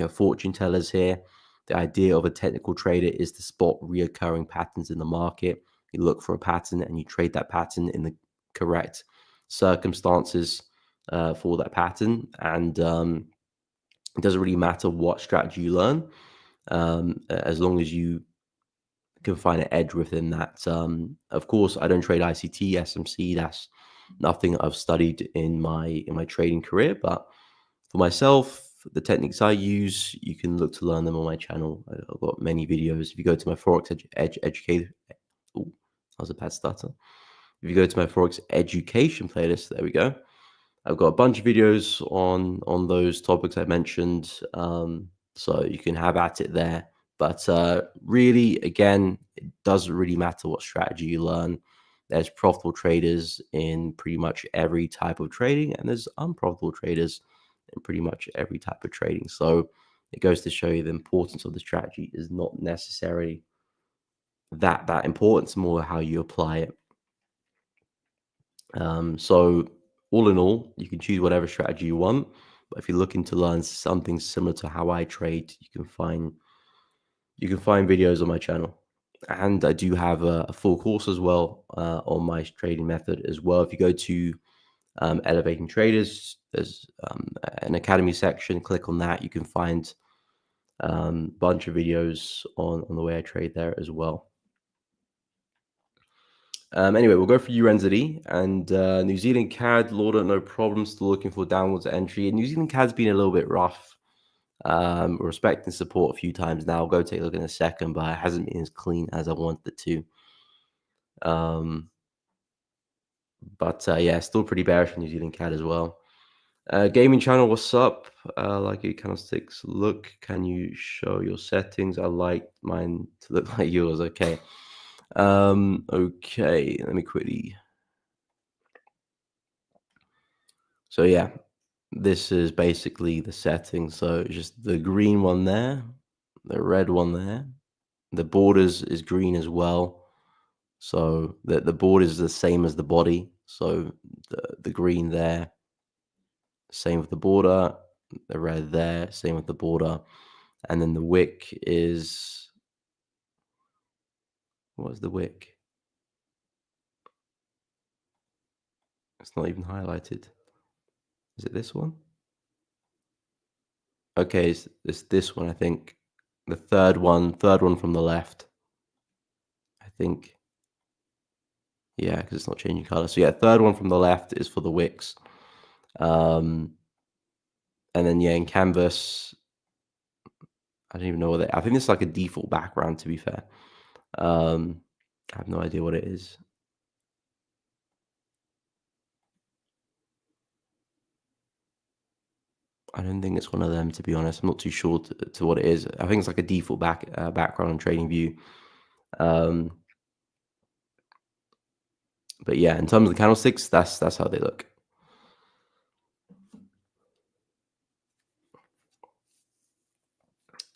fortune tellers here. The idea of a technical trader is to spot reoccurring patterns in the market. You look for a pattern and you trade that pattern in the correct circumstances for that pattern. And it doesn't really matter what strategy you learn, as long as you can find an edge within that. Of course, I don't trade ICT, SMC. That's nothing I've studied in my trading career. But for myself, the techniques I use, you can look to learn them on my channel. I've got many videos. If you go to my Forex Educator, oh, that was a bad stutter. If you go to my Forex Education playlist, there we go. I've got a bunch of videos on those topics I mentioned, so you can have at it there. But really, again, it doesn't really matter what strategy you learn. There's profitable traders in pretty much every type of trading, and there's unprofitable traders in pretty much every type of trading. So it goes to show you the importance of the strategy is not necessarily that important. It's more how you apply it. So all in all, you can choose whatever strategy you want. But if you're looking to learn something similar to how I trade, you can find videos on my channel. And I do have a full course as well on my trading method as well. If you go to Elevating Traders, there's an academy section. Click on that. You can find a bunch of videos on the way I trade there as well. Anyway, we'll go for UNZD and New Zealand CAD. Lauder, no problem. Still looking for downwards entry. And New Zealand CAD's been a little bit rough. Respecting support a few times now. I'll go take a look in a second, but it hasn't been as clean as I wanted it to. Yeah, still pretty bearish in New Zealand CAD as well. Gaming channel, what's up? Like your candlesticks look. Can you show your settings? I like mine to look like yours. Okay. Okay, let me quickly. So yeah, this is basically the settings. So just the green one there, the red one there. The borders is green as well. So the border is the same as the body. So the green there, same with the border. The red there, same with the border. And then the wick is, what is the wick? It's not even highlighted. Is it this one? Okay, it's this one, I think. The third one from the left. I think. Yeah, because it's not changing color. So yeah, third one from the left is for the wicks. And then yeah, in Canvas, I don't even know what I think it's like a default background, to be fair. I have no idea what it is. I don't think it's one of them, to be honest. I'm not too sure to what it is. I think it's like a default background on TradingView. But yeah, in terms of the candlesticks, that's how they look.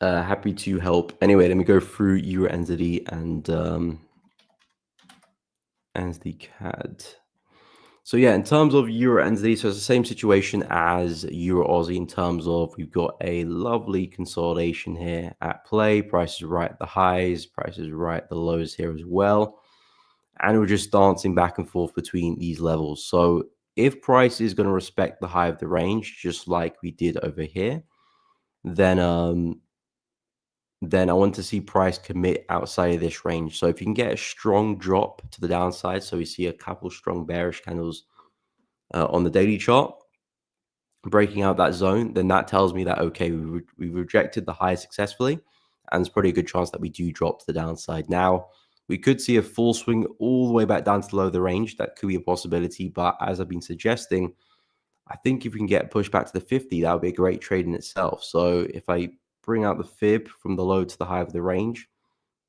Happy to help. Anyway, let me go through Euro NZD and the CAD. So yeah, in terms of Euro NZD, so it's the same situation as Euro Aussie in terms of we've got a lovely consolidation here at play. Prices right at the highs, prices right at the lows here as well. And we're just dancing back and forth between these levels. So if price is going to respect the high of the range, just like we did over here, then I want to see price commit outside of this range. So if you can get a strong drop to the downside, so we see a couple strong bearish candles on the daily chart, breaking out that zone, then that tells me that, okay, we rejected the high successfully, and there's probably a good chance that we do drop to the downside. Now, we could see a full swing all the way back down to the low of the range. That could be a possibility, but as I've been suggesting, I think if we can get pushed back to the 50, that would be a great trade in itself. So if I bring out the fib from the low to the high of the range,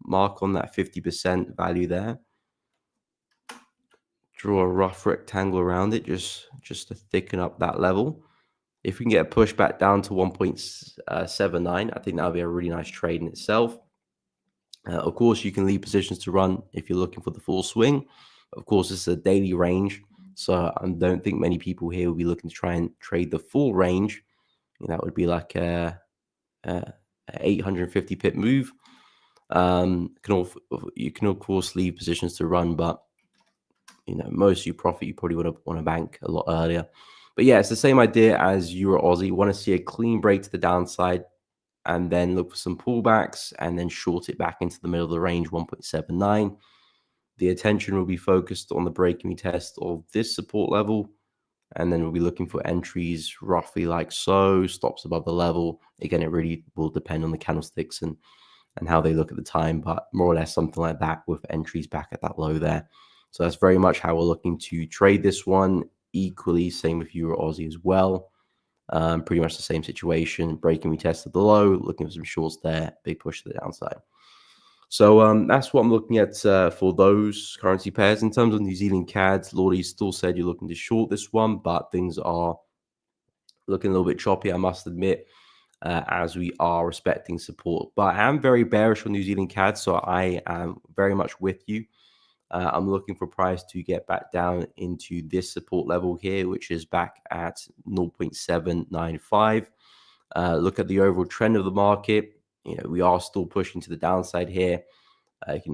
mark on that 50% value there, draw a rough rectangle around it just to thicken up that level. If we can get a push back down to 1.79, I think that would be a really nice trade in itself. Of course, you can leave positions to run if you're looking for the full swing. Of course, it's a daily range, so I don't think many people here will be looking to try and trade the full range. That would be like a 850 pip move. You can of course leave positions to run, but most of your profit you probably want to bank a lot earlier. But yeah, it's the same idea as Euro Aussie. You want to see a clean break to the downside, and then look for some pullbacks, and then short it back into the middle of the range, 1.79. The attention will be focused on the breaking test of this support level, and then we'll be looking for entries roughly like so, stops above the level. Again, it really will depend on the candlesticks and how they look at the time, but more or less something like that with entries back at that low there. So that's very much how we're looking to trade this one. Equally, same with Euro Aussie as well. Pretty much the same situation. Breaking retest at the low, looking for some shorts there, big push to the downside. So that's what I'm looking at for those currency pairs. In terms of New Zealand CAD, Lordy still said you're looking to short this one, but things are looking a little bit choppy, I must admit, as we are respecting support. But I am very bearish on New Zealand CAD, so I am very much with you. I'm looking for price to get back down into this support level here, which is back at 0.795. Look at the overall trend of the market. We are still pushing to the downside here. You can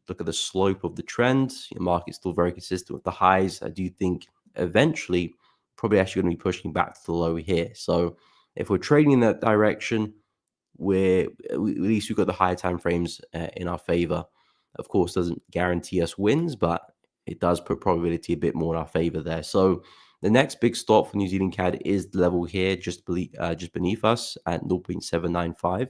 look at the slope of the trend. The market's still very consistent with the highs. I do think eventually, probably actually going to be pushing back to the low here. So if we're trading in that direction, at least we've got the higher time frames in our favor. Of course, doesn't guarantee us wins, but it does put probability a bit more in our favor there. So the next big stop for New Zealand CAD is the level here, just beneath us at 0.795.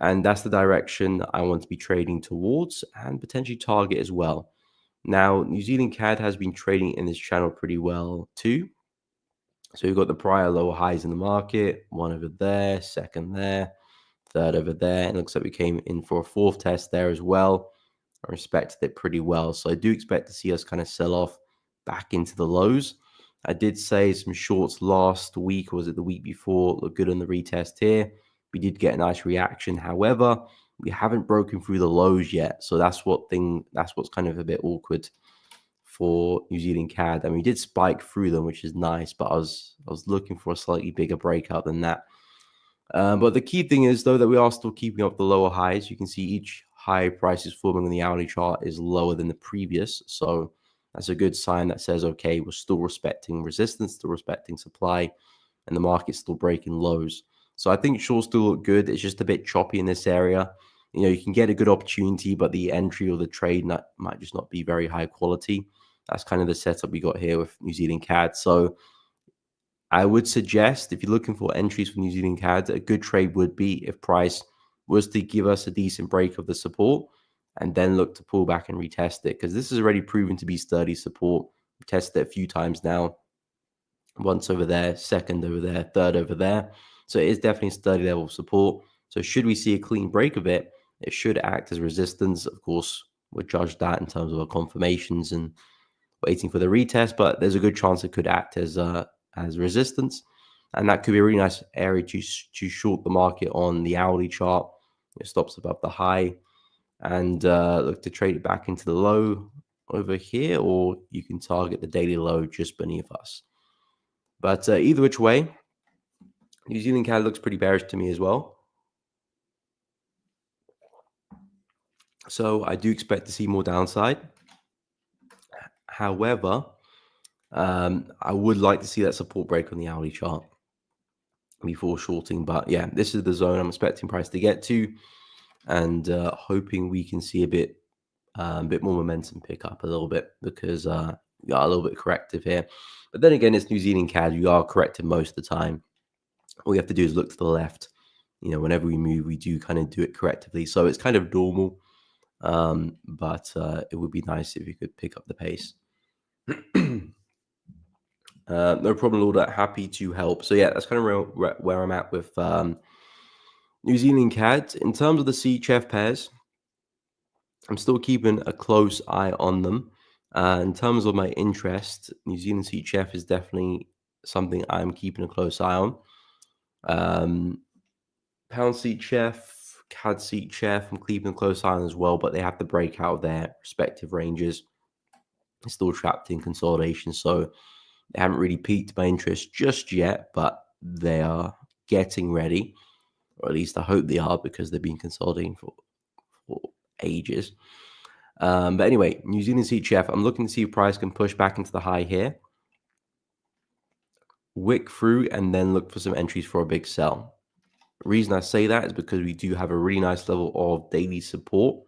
And that's the direction I want to be trading towards and potentially target as well. Now, New Zealand CAD has been trading in this channel pretty well too. So you've got the prior lower highs in the market, one over there, second there, third over there. And it looks like we came in for a fourth test there as well. I respected it pretty well. So I do expect to see us kind of sell off back into the lows. I did say some shorts last week, or was it the week before, look good on the retest here. We did get a nice reaction. However, we haven't broken through the lows yet. So that's what's kind of a bit awkward for New Zealand CAD. I mean, we did spike through them, which is nice, but I was looking for a slightly bigger breakout than that. But the key thing is, though, that we are still keeping up the lower highs. You can see each high price is forming on the hourly chart is lower than the previous. So that's a good sign that says, okay, we're still respecting resistance, still respecting supply, and the market's still breaking lows. So I think shorts still look good. It's just a bit choppy in this area. You can get a good opportunity, but the entry or the trade might just not be very high quality. That's kind of the setup we got here with New Zealand CAD. So I would suggest, if you're looking for entries for New Zealand CAD, a good trade would be if price was to give us a decent break of the support and then look to pull back and retest it, because this is already proven to be sturdy support. We've tested it a few times now. Once over there, second over there, third over there. So it is definitely a sturdy level of support. So should we see a clean break of it, it should act as resistance. Of course, we'll judge that in terms of our confirmations and waiting for the retest, but there's a good chance it could act as resistance. And that could be a really nice area to short the market on the hourly chart. It stops above the high and look to trade it back into the low over here, or you can target the daily low just beneath us. But either which way, New Zealand CAD looks pretty bearish to me as well. So I do expect to see more downside. However, I would like to see that support break on the hourly chart before shorting. But yeah, this is the zone I'm expecting price to get to, and hoping we can see a bit more momentum pick up a little bit, because we got a little bit corrective here. But then again, it's New Zealand CAD. You are corrected most of the time. All you have to do is look to the left. Whenever we move, we do kind of do it correctively. So it's kind of normal. But it would be nice if you could pick up the pace. No problem, Lord. Happy to help. So yeah, that's kind of where I'm at with New Zealand CAD. In terms of the CHF pairs, I'm still keeping a close eye on them. In terms of my interest, New Zealand CHF is definitely something I'm keeping a close eye on. Pound CHF, CAD CHF, I'm keeping a close eye on as well, but they have to break out of their respective ranges. They're still trapped in consolidation, so they haven't really piqued my interest just yet, but they are getting ready, or at least I hope they are, because they've been consolidating for ages. But anyway, New Zealand CHF, I'm looking to see if price can push back into the high here, wick through, and then look for some entries for a big sell. The reason I say that is because we do have a really nice level of daily support,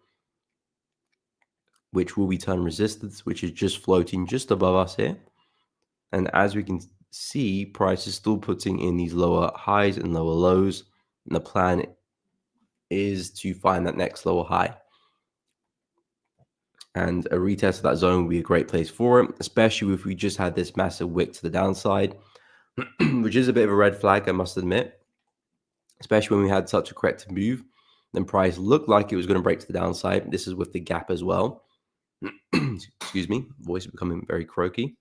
which will be turn resistance, which is just floating just above us here. And as we can see, price is still putting in these lower highs and lower lows. And the plan is to find that next lower high. And a retest of that zone would be a great place for it, especially if we just had this massive wick to the downside, which is a bit of a red flag, I must admit, especially when we had such a corrective move. Then price looked like it was going to break to the downside. This is with the gap as well. Excuse me, voice is becoming very croaky.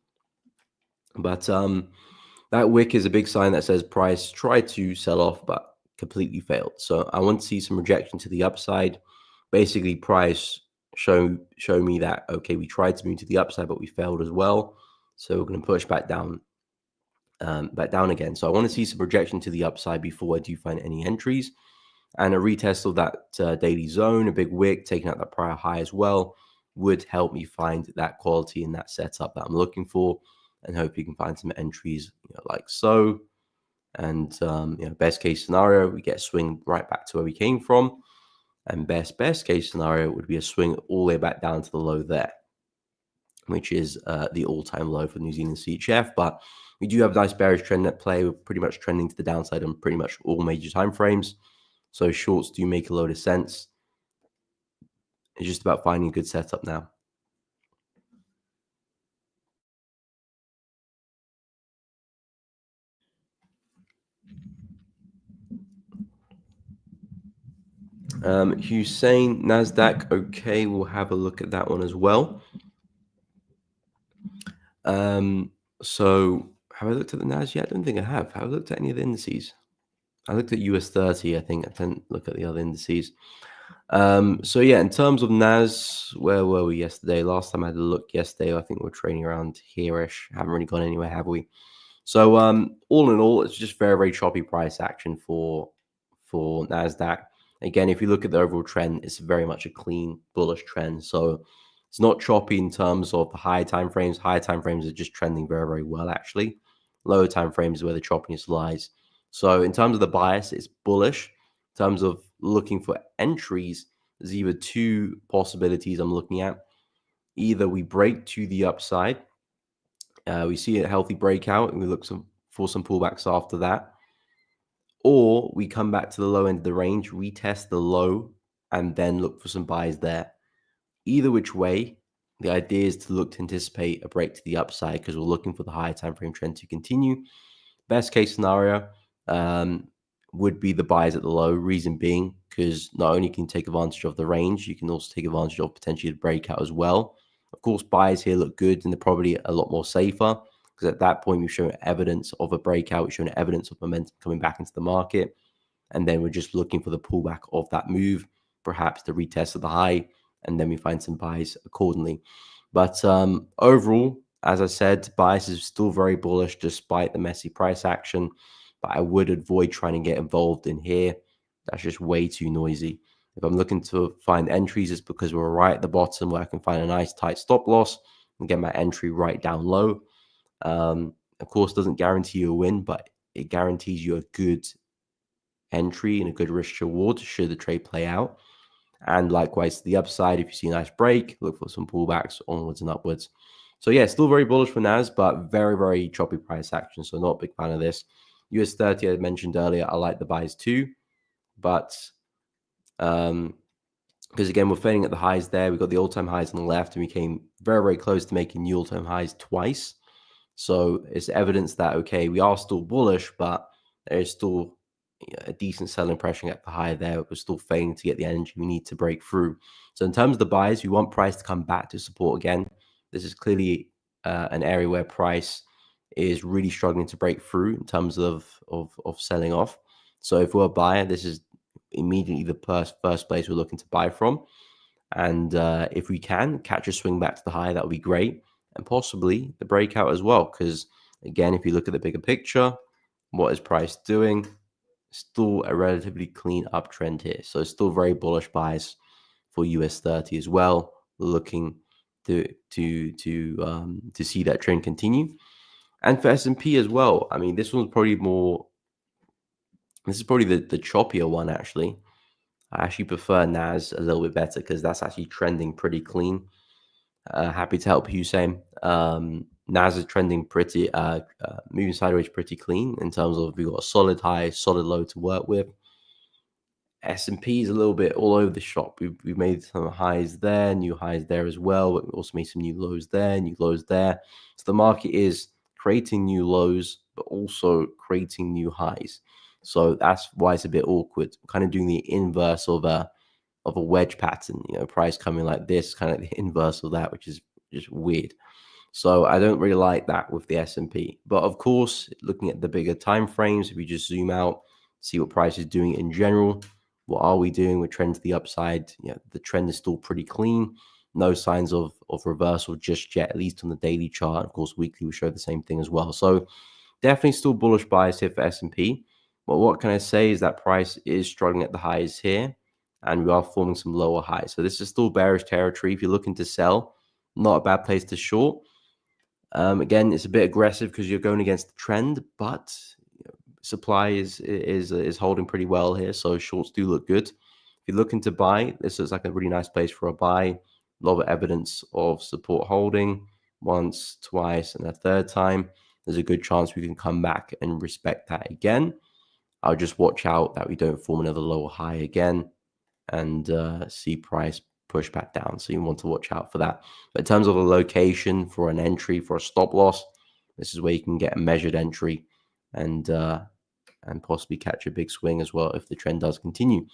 But that wick is a big sign that says price tried to sell off, but completely failed. So I want to see some rejection to the upside. Basically, price show me that, okay, we tried to move to the upside, but we failed as well. So we're going to push back down again. So I want to see some rejection to the upside before I do find any entries. And a retest of that daily zone, a big wick, taking out that prior high as well, would help me find that quality and that setup that I'm looking for, and hope you can find some entries, like so. And best case scenario, we get a swing right back to where we came from. And best case scenario would be a swing all the way back down to the low there, which is the all-time low for New Zealand CHF. But we do have a nice bearish trend at play. We're pretty much trending to the downside on pretty much all major timeframes. So shorts do make a load of sense. It's just about finding a good setup now. Hussein, NASDAQ, okay, we'll have a look at that one as well. So have I looked at the NAS yet? I don't think I have. Have I looked at any of the indices? I looked at US 30, I think. I didn't look at the other indices. So yeah, in terms of NAS, where were we yesterday? Last time I had a look yesterday, I think we were trading around here-ish. Haven't really gone anywhere, have we? So all in all, it's just very, very choppy price action for NASDAQ. Again, if you look at the overall trend, it's very much a clean bullish trend. So it's not choppy in terms of the high time frames. High time frames are just trending very, very well, actually. Lower time frames is where the choppiness lies. So in terms of the bias, it's bullish. In terms of looking for entries, there's either two possibilities I'm looking at. Either we break to the upside, we see a healthy breakout, and we look for some pullbacks after that. Or we come back to the low end of the range, retest the low, and then look for some buys there. Either which way, the idea is to look to anticipate a break to the upside because we're looking for the higher time frame trend to continue. Best case scenario would be the buys at the low. Reason being, because not only can you take advantage of the range, you can also take advantage of potentially the breakout as well. Of course, buys here look good and they're probably a lot more safer because at that point we've shown evidence of a breakout, we've shown evidence of momentum coming back into the market, and then we're just looking for the pullback of that move, perhaps the retest of the high, and then we find some buys accordingly. But overall, as I said, bias is still very bullish despite the messy price action, but I would avoid trying to get involved in here. That's just way too noisy. If I'm looking to find entries, it's because we're right at the bottom where I can find a nice tight stop loss and get my entry right down low. Of course, doesn't guarantee you a win, but it guarantees you a good entry and a good risk reward should the trade play out. And likewise, to the upside, if you see a nice break, look for some pullbacks onwards and upwards. So yeah, still very bullish for NAS, but very, very choppy price action. So not a big fan of this. US 30, I mentioned earlier, I like the buys too. But because again, we're failing at the highs there. We've got the all-time highs on the left, and we came very, very close to making new all-time highs twice. So it's evidence that, okay, we are still bullish, but there is still a decent selling pressure at the high there. We're still failing to get the energy we need to break through. So in terms of the buys, we want price to come back to support again. This is clearly an area where price is really struggling to break through in terms of selling off. So if we're a buyer, this is immediately the first place we're looking to buy from. And if we can catch a swing back to the high, that would be great. And possibly the breakout as well. Because again, if you look at the bigger picture, what is price doing? Still a relatively clean uptrend here. So still very bullish buys for US 30 as well. Looking to see that trend continue. And for S&P as well. I mean, this is probably the choppier one actually. I actually prefer NAS a little bit better because that's actually trending pretty clean. Happy to help Hussein. NAS is trending pretty, moving sideways pretty clean in terms of we've got a solid high, solid low to work with. S&P is a little bit all over the shop. We've made some highs there, new highs there as well, but we also made some new lows there, new lows there. So the market is creating new lows, but also creating new highs. So that's why it's a bit awkward. Kind of doing the inverse of a wedge pattern, price coming like this, kind of the inverse of that, which is just weird. So I don't really like that with the S&P. But of course, looking at the bigger time frames, if you just zoom out, see what price is doing in general, what are we doing? We're trending to the upside. The trend is still pretty clean. No signs of reversal just yet, at least on the daily chart. Of course, weekly we show the same thing as well. So definitely still bullish bias here for S&P. But what can I say is that price is struggling at the highs here, and we are forming some lower highs. So this is still bearish territory. If you're looking to sell, not a bad place to short. Again, it's a bit aggressive because you're going against the trend, but supply is holding pretty well here. So shorts do look good. If you're looking to buy, this looks like a really nice place for a buy. A lot of evidence of support holding once, twice, and a third time. There's a good chance we can come back and respect that again. I'll just watch out that we don't form another lower high again and see price push back down. So you want to watch out for that. But in terms of a location for an entry, for a stop loss, this is where you can get a measured entry and possibly catch a big swing as well if the trend does continue.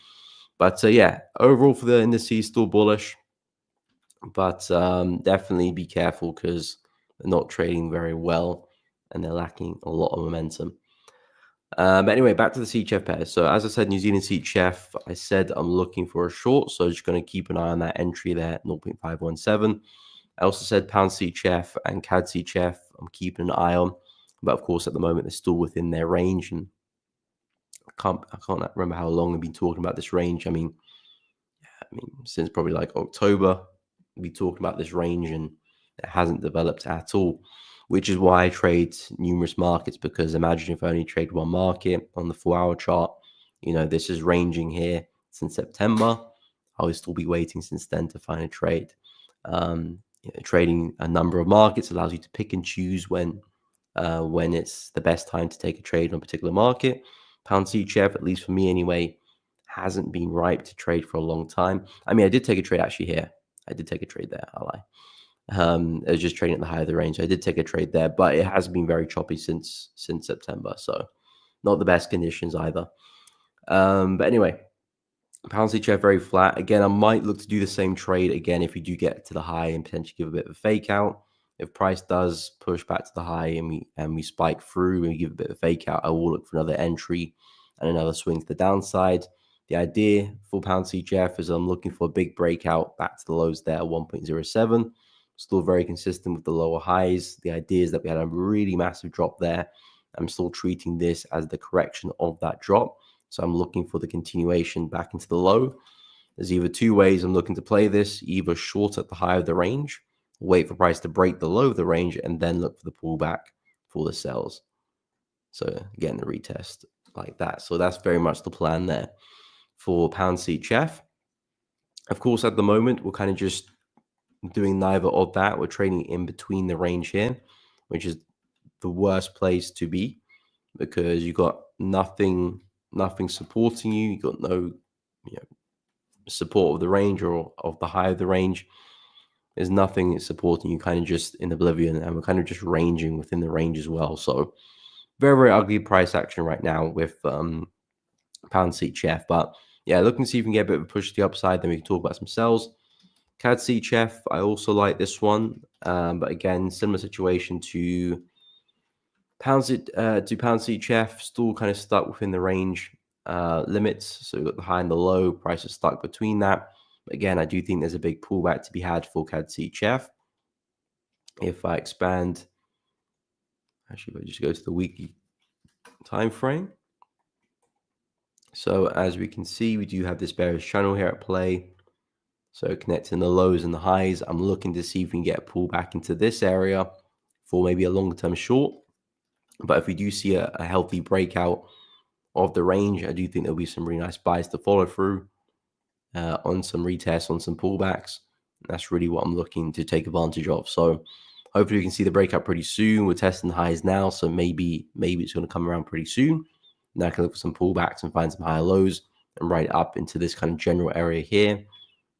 But yeah, overall for the indices, still bullish. But definitely be careful because they're not trading very well and they're lacking a lot of momentum. But anyway, back to the CHF pairs. So as I said, New Zealand CHF, I said I'm looking for a short. So just going to keep an eye on that entry there at 0.517. I also said pound CHF and CAD CHF, I'm keeping an eye on. But of course, at the moment, they're still within their range. And I can't remember how long we've been talking about this range. I mean, since probably like October, we've been talking about this range and it hasn't developed at all, which is why I trade numerous markets, because imagine if I only trade one market on the 4-hour chart, this is ranging here since September. I will still be waiting since then to find a trade. Trading a number of markets allows you to pick and choose when it's the best time to take a trade on a particular market. Pound CHF, at least for me anyway, hasn't been ripe to trade for a long time. I mean, I did take a trade actually here. I did take a trade there, I'll lie. I was just trading at the high of the range. I did take a trade there, but it has been very choppy since September. So not the best conditions either. But anyway, pound CHF very flat. Again, I might look to do the same trade again if we do get to the high and potentially give a bit of a fake out. If price does push back to the high and we spike through and we give a bit of a fake out, I will look for another entry and another swing to the downside. The idea for pound CHF is I'm looking for a big breakout back to the lows there at 1.07. Still very consistent with the lower highs. The idea is that we had a really massive drop there. I'm still treating this as the correction of that drop. So I'm looking for the continuation back into the low. There's either two ways I'm looking to play this, either short at the high of the range, wait for price to break the low of the range, and then look for the pullback for the sells. So again, the retest like that. So that's very much the plan there for pound CHF. Of course, at the moment, we're kind of just doing neither of that. We're trading in between the range here, which is the worst place to be because you got nothing supporting you. You got no support of the range or of the high of the range. There's nothing supporting you, kind of just in oblivion, and we're kind of just ranging within the range as well. So very, very ugly price action right now with pound CHF. But yeah, looking to see if we can get a bit of a push to the upside. Then we can talk about some sells. CAD CHF, I also like this one, but again, similar situation to pound CHF, still kind of stuck within the range limits. So we've got the high and the low, price is stuck between that. But again, I do think there's a big pullback to be had for CAD CHF. If I expand, actually, if I just go to the weekly time frame. So as we can see, we do have this bearish channel here at play. So connecting the lows and the highs, I'm looking to see if we can get a pullback into this area for maybe a longer term short. But if we do see a healthy breakout of the range, I do think there'll be some really nice buys to follow through on some retests, on some pullbacks. That's really what I'm looking to take advantage of. So hopefully we can see the breakout pretty soon. We're testing highs now, so maybe it's going to come around pretty soon. Now I can look for some pullbacks and find some higher lows and right up into this kind of general area here,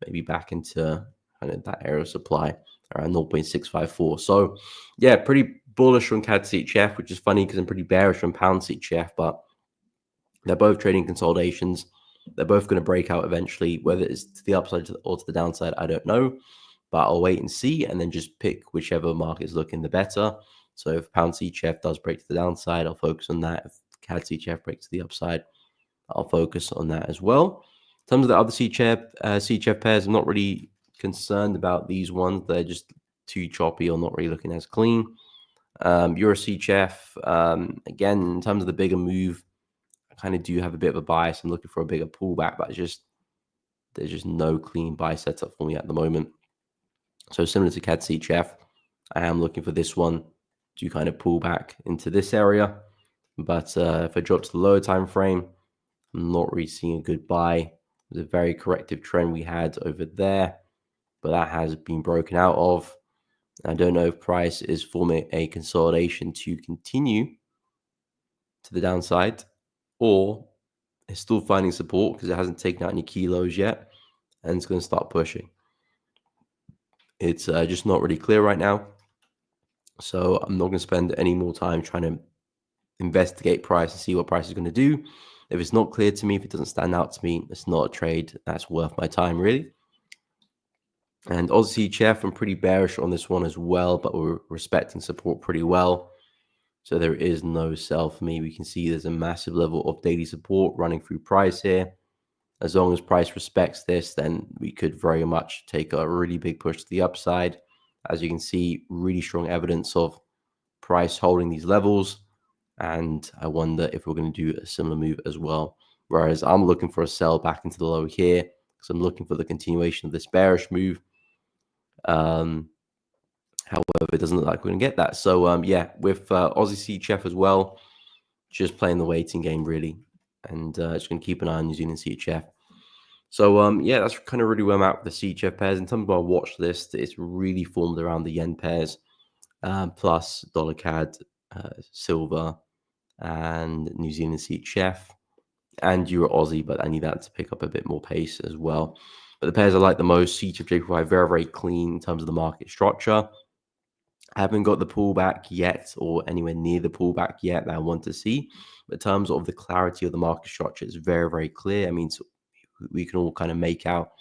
maybe back into kind of that area of supply around 0.654. So yeah, pretty bullish on CAD CHF, which is funny because I'm pretty bearish on pound CHF, but They're both trading consolidations. They're both going to break out eventually. Whether it's to the upside or to the downside, I don't know. But I'll wait and see and then just pick whichever market is looking the better. So if pound CHF does break to the downside, I'll focus on that. If CAD CHF breaks to the upside, I'll focus on that as well. In terms of the other CHF pairs, I'm not really concerned about these ones. They're just too choppy or not really looking as clean. Euro CHF, again, in terms of the bigger move, I kind of do have a bit of a bias. I'm looking for a bigger pullback, but there's just no clean buy setup for me at the moment. So similar to CAD CHF, I am looking for this one to kind of pull back into this area. But if I drop to the lower time frame, I'm not really seeing a good buy. It was a very corrective trend we had over there, but that has been broken out of. I don't know if price is forming a consolidation to continue to the downside, or it's still finding support because it hasn't taken out any key lows yet, and it's going to start pushing. It's just not really clear right now. So I'm not going to spend any more time trying to investigate price and see what price is going to do. If it's not clear to me, if it doesn't stand out to me, it's not a trade that's worth my time, really. And Aussie CHF, I'm pretty bearish on this one as well, but we're respecting support pretty well. So there is no sell for me. We can see there's a massive level of daily support running through price here. As long as price respects this, then we could very much take a really big push to the upside. As you can see, really strong evidence of price holding these levels. And I wonder if we're going to do a similar move as well. Whereas I'm looking for a sell back into the low here because I'm looking for the continuation of this bearish move. However, it doesn't look like we're going to get that. So, yeah, with Aussie CHF as well, just playing the waiting game, really. And just going to keep an eye on New Zealand CHF. So, yeah, that's kind of really where I'm at with the CHF pairs. In terms of our watch list, it's really formed around the yen pairs, plus dollar CAD, silver, and New Zealand CHF, and Euro Aussie, but I need that to pick up a bit more pace as well. But the pairs I like the most, CHF JPY, very, very clean in terms of the market structure. I haven't got the pullback yet or anywhere near the pullback yet that I want to see. But in terms of the clarity of the market structure, it's very, very clear. I mean, so we can all kind of make out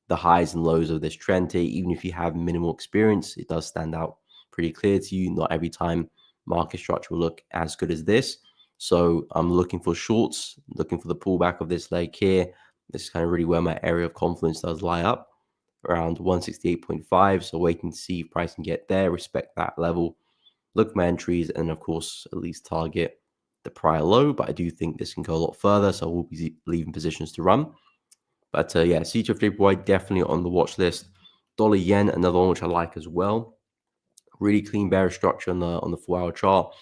the highs and lows of this trend here. Even if you have minimal experience, it does stand out pretty clear to you. Not every time market structure will look as good as this. So I'm looking for shorts, looking for the pullback of this leg here. This is kind of really where my area of confidence does lie up, around 168.5. So waiting to see if price can get there, respect that level, look for my entries, and of course, at least target the prior low. But I do think this can go a lot further, so we'll be leaving positions to run. But yeah, CHF JPY definitely on the watch list. Dollar yen, another one which I like as well. Really clean bearish structure on the 4-hour chart.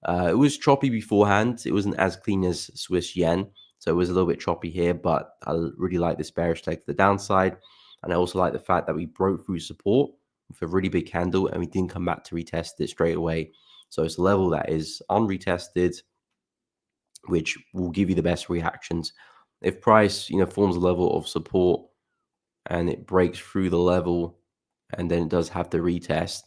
It was choppy beforehand. It wasn't as clean as Swiss yen, so it was a little bit choppy here. But I really like this bearish leg to the downside, and I also like the fact that we broke through support with a really big candle, and we didn't come back to retest it straight away. So it's a level that is unretested, which will give you the best reactions. If price, forms a level of support and it breaks through the level, and then it does have to retest,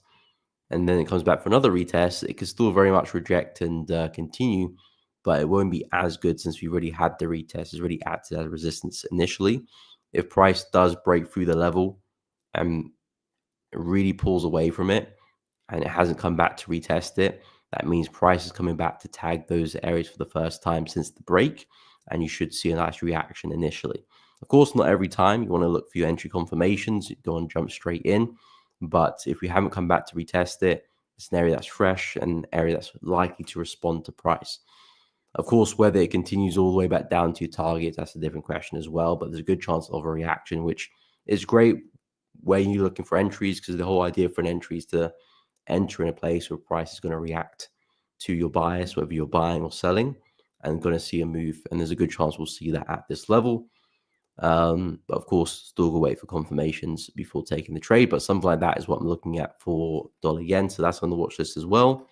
and then it comes back for another retest, it can still very much reject and continue, but it won't be as good since we already had the retest. It's already acted as resistance initially. If price does break through the level and really pulls away from it, and it hasn't come back to retest it, that means price is coming back to tag those areas for the first time since the break, and you should see a nice reaction initially. Of course, not every time. You want to look for your entry confirmations. You don't want to jump straight in. But if we haven't come back to retest it, it's an area that's fresh and an area that's likely to respond to price. Of course, whether it continues all the way back down to your target, that's a different question as well. But there's a good chance of a reaction, which is great when you're looking for entries, because the whole idea for an entry is to enter in a place where price is going to react to your bias, whether you're buying or selling, and going to see a move. And there's a good chance we'll see that at this level. But of course, still go wait for confirmations before taking the trade. But something like that is what I'm looking at for dollar yen. So that's on the watch list as well.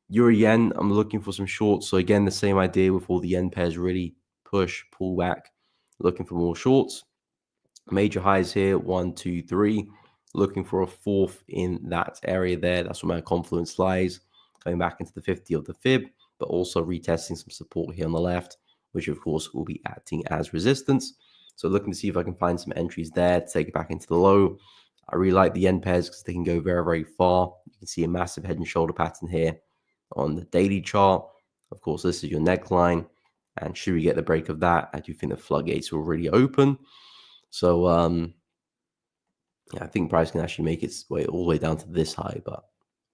Euro yen, I'm looking for some shorts. So again, the same idea with all the yen pairs, really push, pull back, looking for more shorts. Major highs here, 1, 2, 3. Looking for a fourth in that area there. That's where my confluence lies. Going back into the 50 of the fib, but also retesting some support here on the left. which of course will be acting as resistance. So looking to see if I can find some entries there to take it back into the low. I really like the end pairs because they can go very, very far. You can see a massive head and shoulder pattern here on the daily chart. Of course, this is your neckline. And should we get the break of that, I do think the floodgates will really open. So yeah, I think price can actually make its way all the way down to this high, but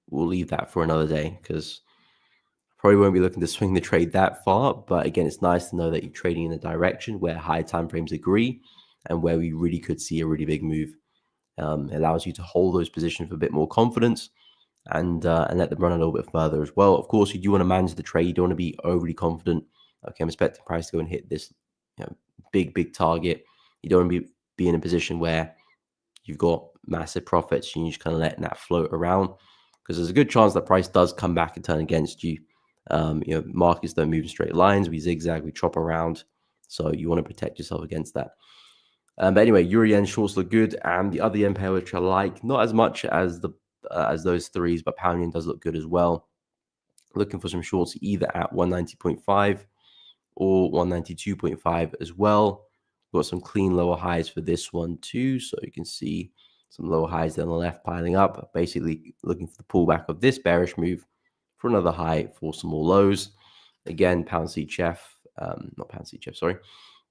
we'll leave that for another day because probably won't be looking to swing the trade that far. But again, it's nice to know that you're trading in a direction where high time frames agree and where we really could see a really big move. It allows you to hold those positions with a bit more confidence and let them run a little bit further as well. Of course, you do want to manage the trade. You don't want to be overly confident. Okay, I'm expecting price to go and hit this big target. You don't want to be in a position where you've got massive profits and you're just kind of letting that float around because there's a good chance that price does come back and turn against you. Markets don't move in straight lines. We zigzag, we chop around. So you want to protect yourself against that. But anyway, Euro Yen shorts look good, and the other yen pair which I like, not as much as those threes, but pound yen does look good as well. Looking for some shorts either at 190.5 or 192.5 as well. Got some clean lower highs for this one too, so you can see some lower highs on the left piling up. Basically, looking for the pullback of this bearish move for another high for some more lows. Again, pound CHF, not pound CHF, sorry.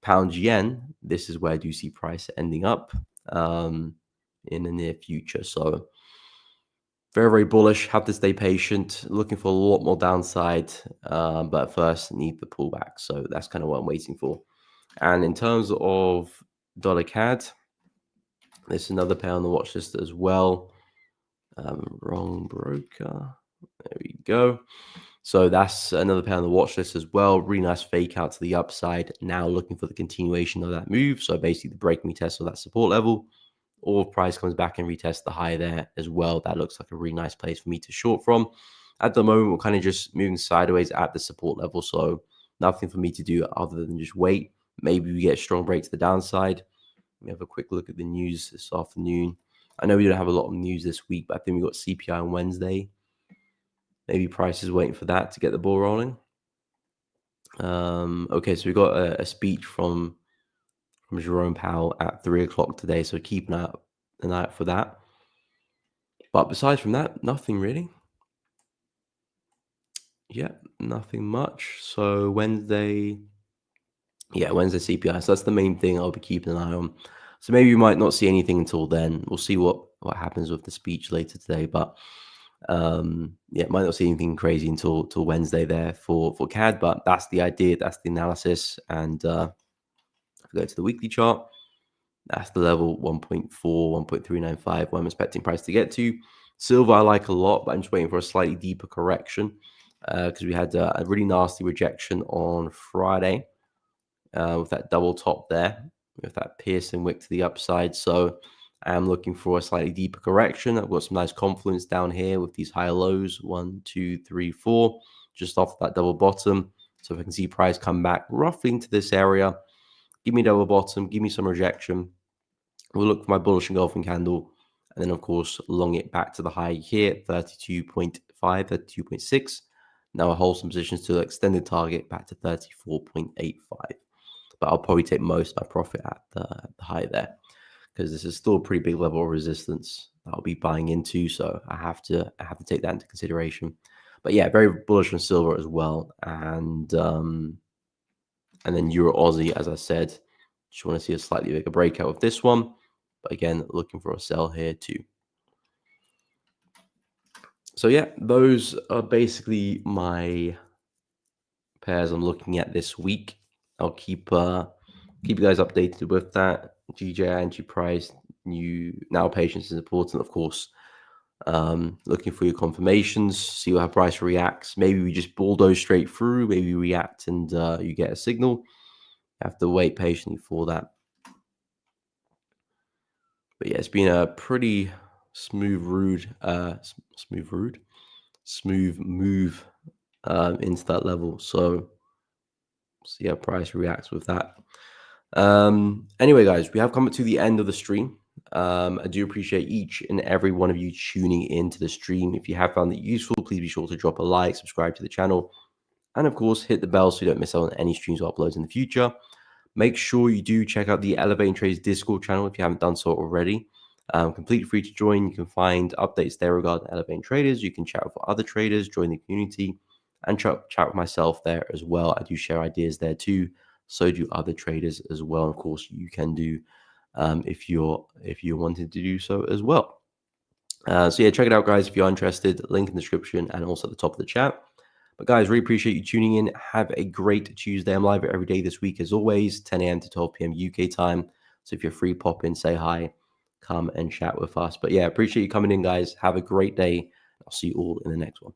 Pound yen, this is where I do see price ending up in the near future. So very, very bullish. Have to stay patient. Looking for a lot more downside, but first need the pullback. So that's kind of what I'm waiting for. And in terms of dollar CAD, there's another pair on the watch list as well. Wrong broker. There we go. So that's another pair on the watch list as well. Really nice fake out to the upside. Now looking for the continuation of that move. So basically the break me test of that support level. Or if price comes back and retests the high there as well, that looks like a really nice place for me to short from. At the moment, we're kind of just moving sideways at the support level. So nothing for me to do other than just wait. Maybe we get a strong break to the downside. Let me have a quick look at the news this afternoon. I know we don't have a lot of news this week, but I think we got CPI on Wednesday. Maybe price is waiting for that to get the ball rolling. Okay, so we got a speech from Jerome Powell at 3 o'clock today, so keep an eye out for that. But besides from that, nothing really. Yeah, nothing much. So Wednesday CPI. So that's the main thing I'll be keeping an eye on. So maybe we might not see anything until then. We'll see what happens with the speech later today. But might not see anything crazy until Wednesday there for CAD. But that's the idea. That's the analysis. And if we go to the weekly chart, that's the level 1.4, 1.395 where I'm expecting price to get to. Silver I like a lot, but I'm just waiting for a slightly deeper correction because we had a really nasty rejection on Friday with that double top there, with that piercing wick to the upside. So I am looking for a slightly deeper correction. I've got some nice confluence down here with these higher lows, 1, 2, 3, 4, just off that double bottom. So if I can see price come back roughly into this area, give me double bottom, give me some rejection. We'll look for my bullish engulfing candle. And then, of course, long it back to the high here, 32.5, 32.6. Now I hold some positions to the extended target back to 34.85. But I'll probably take most of my profit at the high there because this is still a pretty big level of resistance I'll be buying into. So I have to take that into consideration. But yeah, very bullish on silver as well. And then Euro Aussie, as I said, just want to see a slightly bigger breakout with this one. But again, looking for a sell here too. So yeah, those are basically my pairs I'm looking at this week. I'll keep you guys updated with that. GJ anti-price, now patience is important, of course. Looking for your confirmations, see how price reacts. Maybe we just bulldoze straight through, maybe react and you get a signal. You have to wait patiently for that. But yeah, it's been a pretty smooth move into that level. So see how price reacts with that. Anyway, guys, we have come to the end of the stream. I do appreciate each and every one of you tuning into the stream. If you have found it useful, please be sure to drop a like, subscribe to the channel, And of course, hit the bell so you don't miss out on any streams or uploads in the future. Make sure you do check out the Elevating Trades Discord channel if you haven't done so already. Completely free to join. You can find updates there regarding elevating traders. You can chat with other traders, join the community, and chat with myself there as well. I do share ideas there too. So do other traders as well. And of course, you can do if you're wanting to do so as well. So yeah, check it out, guys, if you're interested. Link in the description and also at the top of the chat. But guys, really appreciate you tuning in. Have a great Tuesday. I'm live every day this week, as always, 10 a.m. to 12 p.m. UK time. So if you're free, pop in, say hi, come and chat with us. But yeah, appreciate you coming in, guys. Have a great day. I'll see you all in the next one.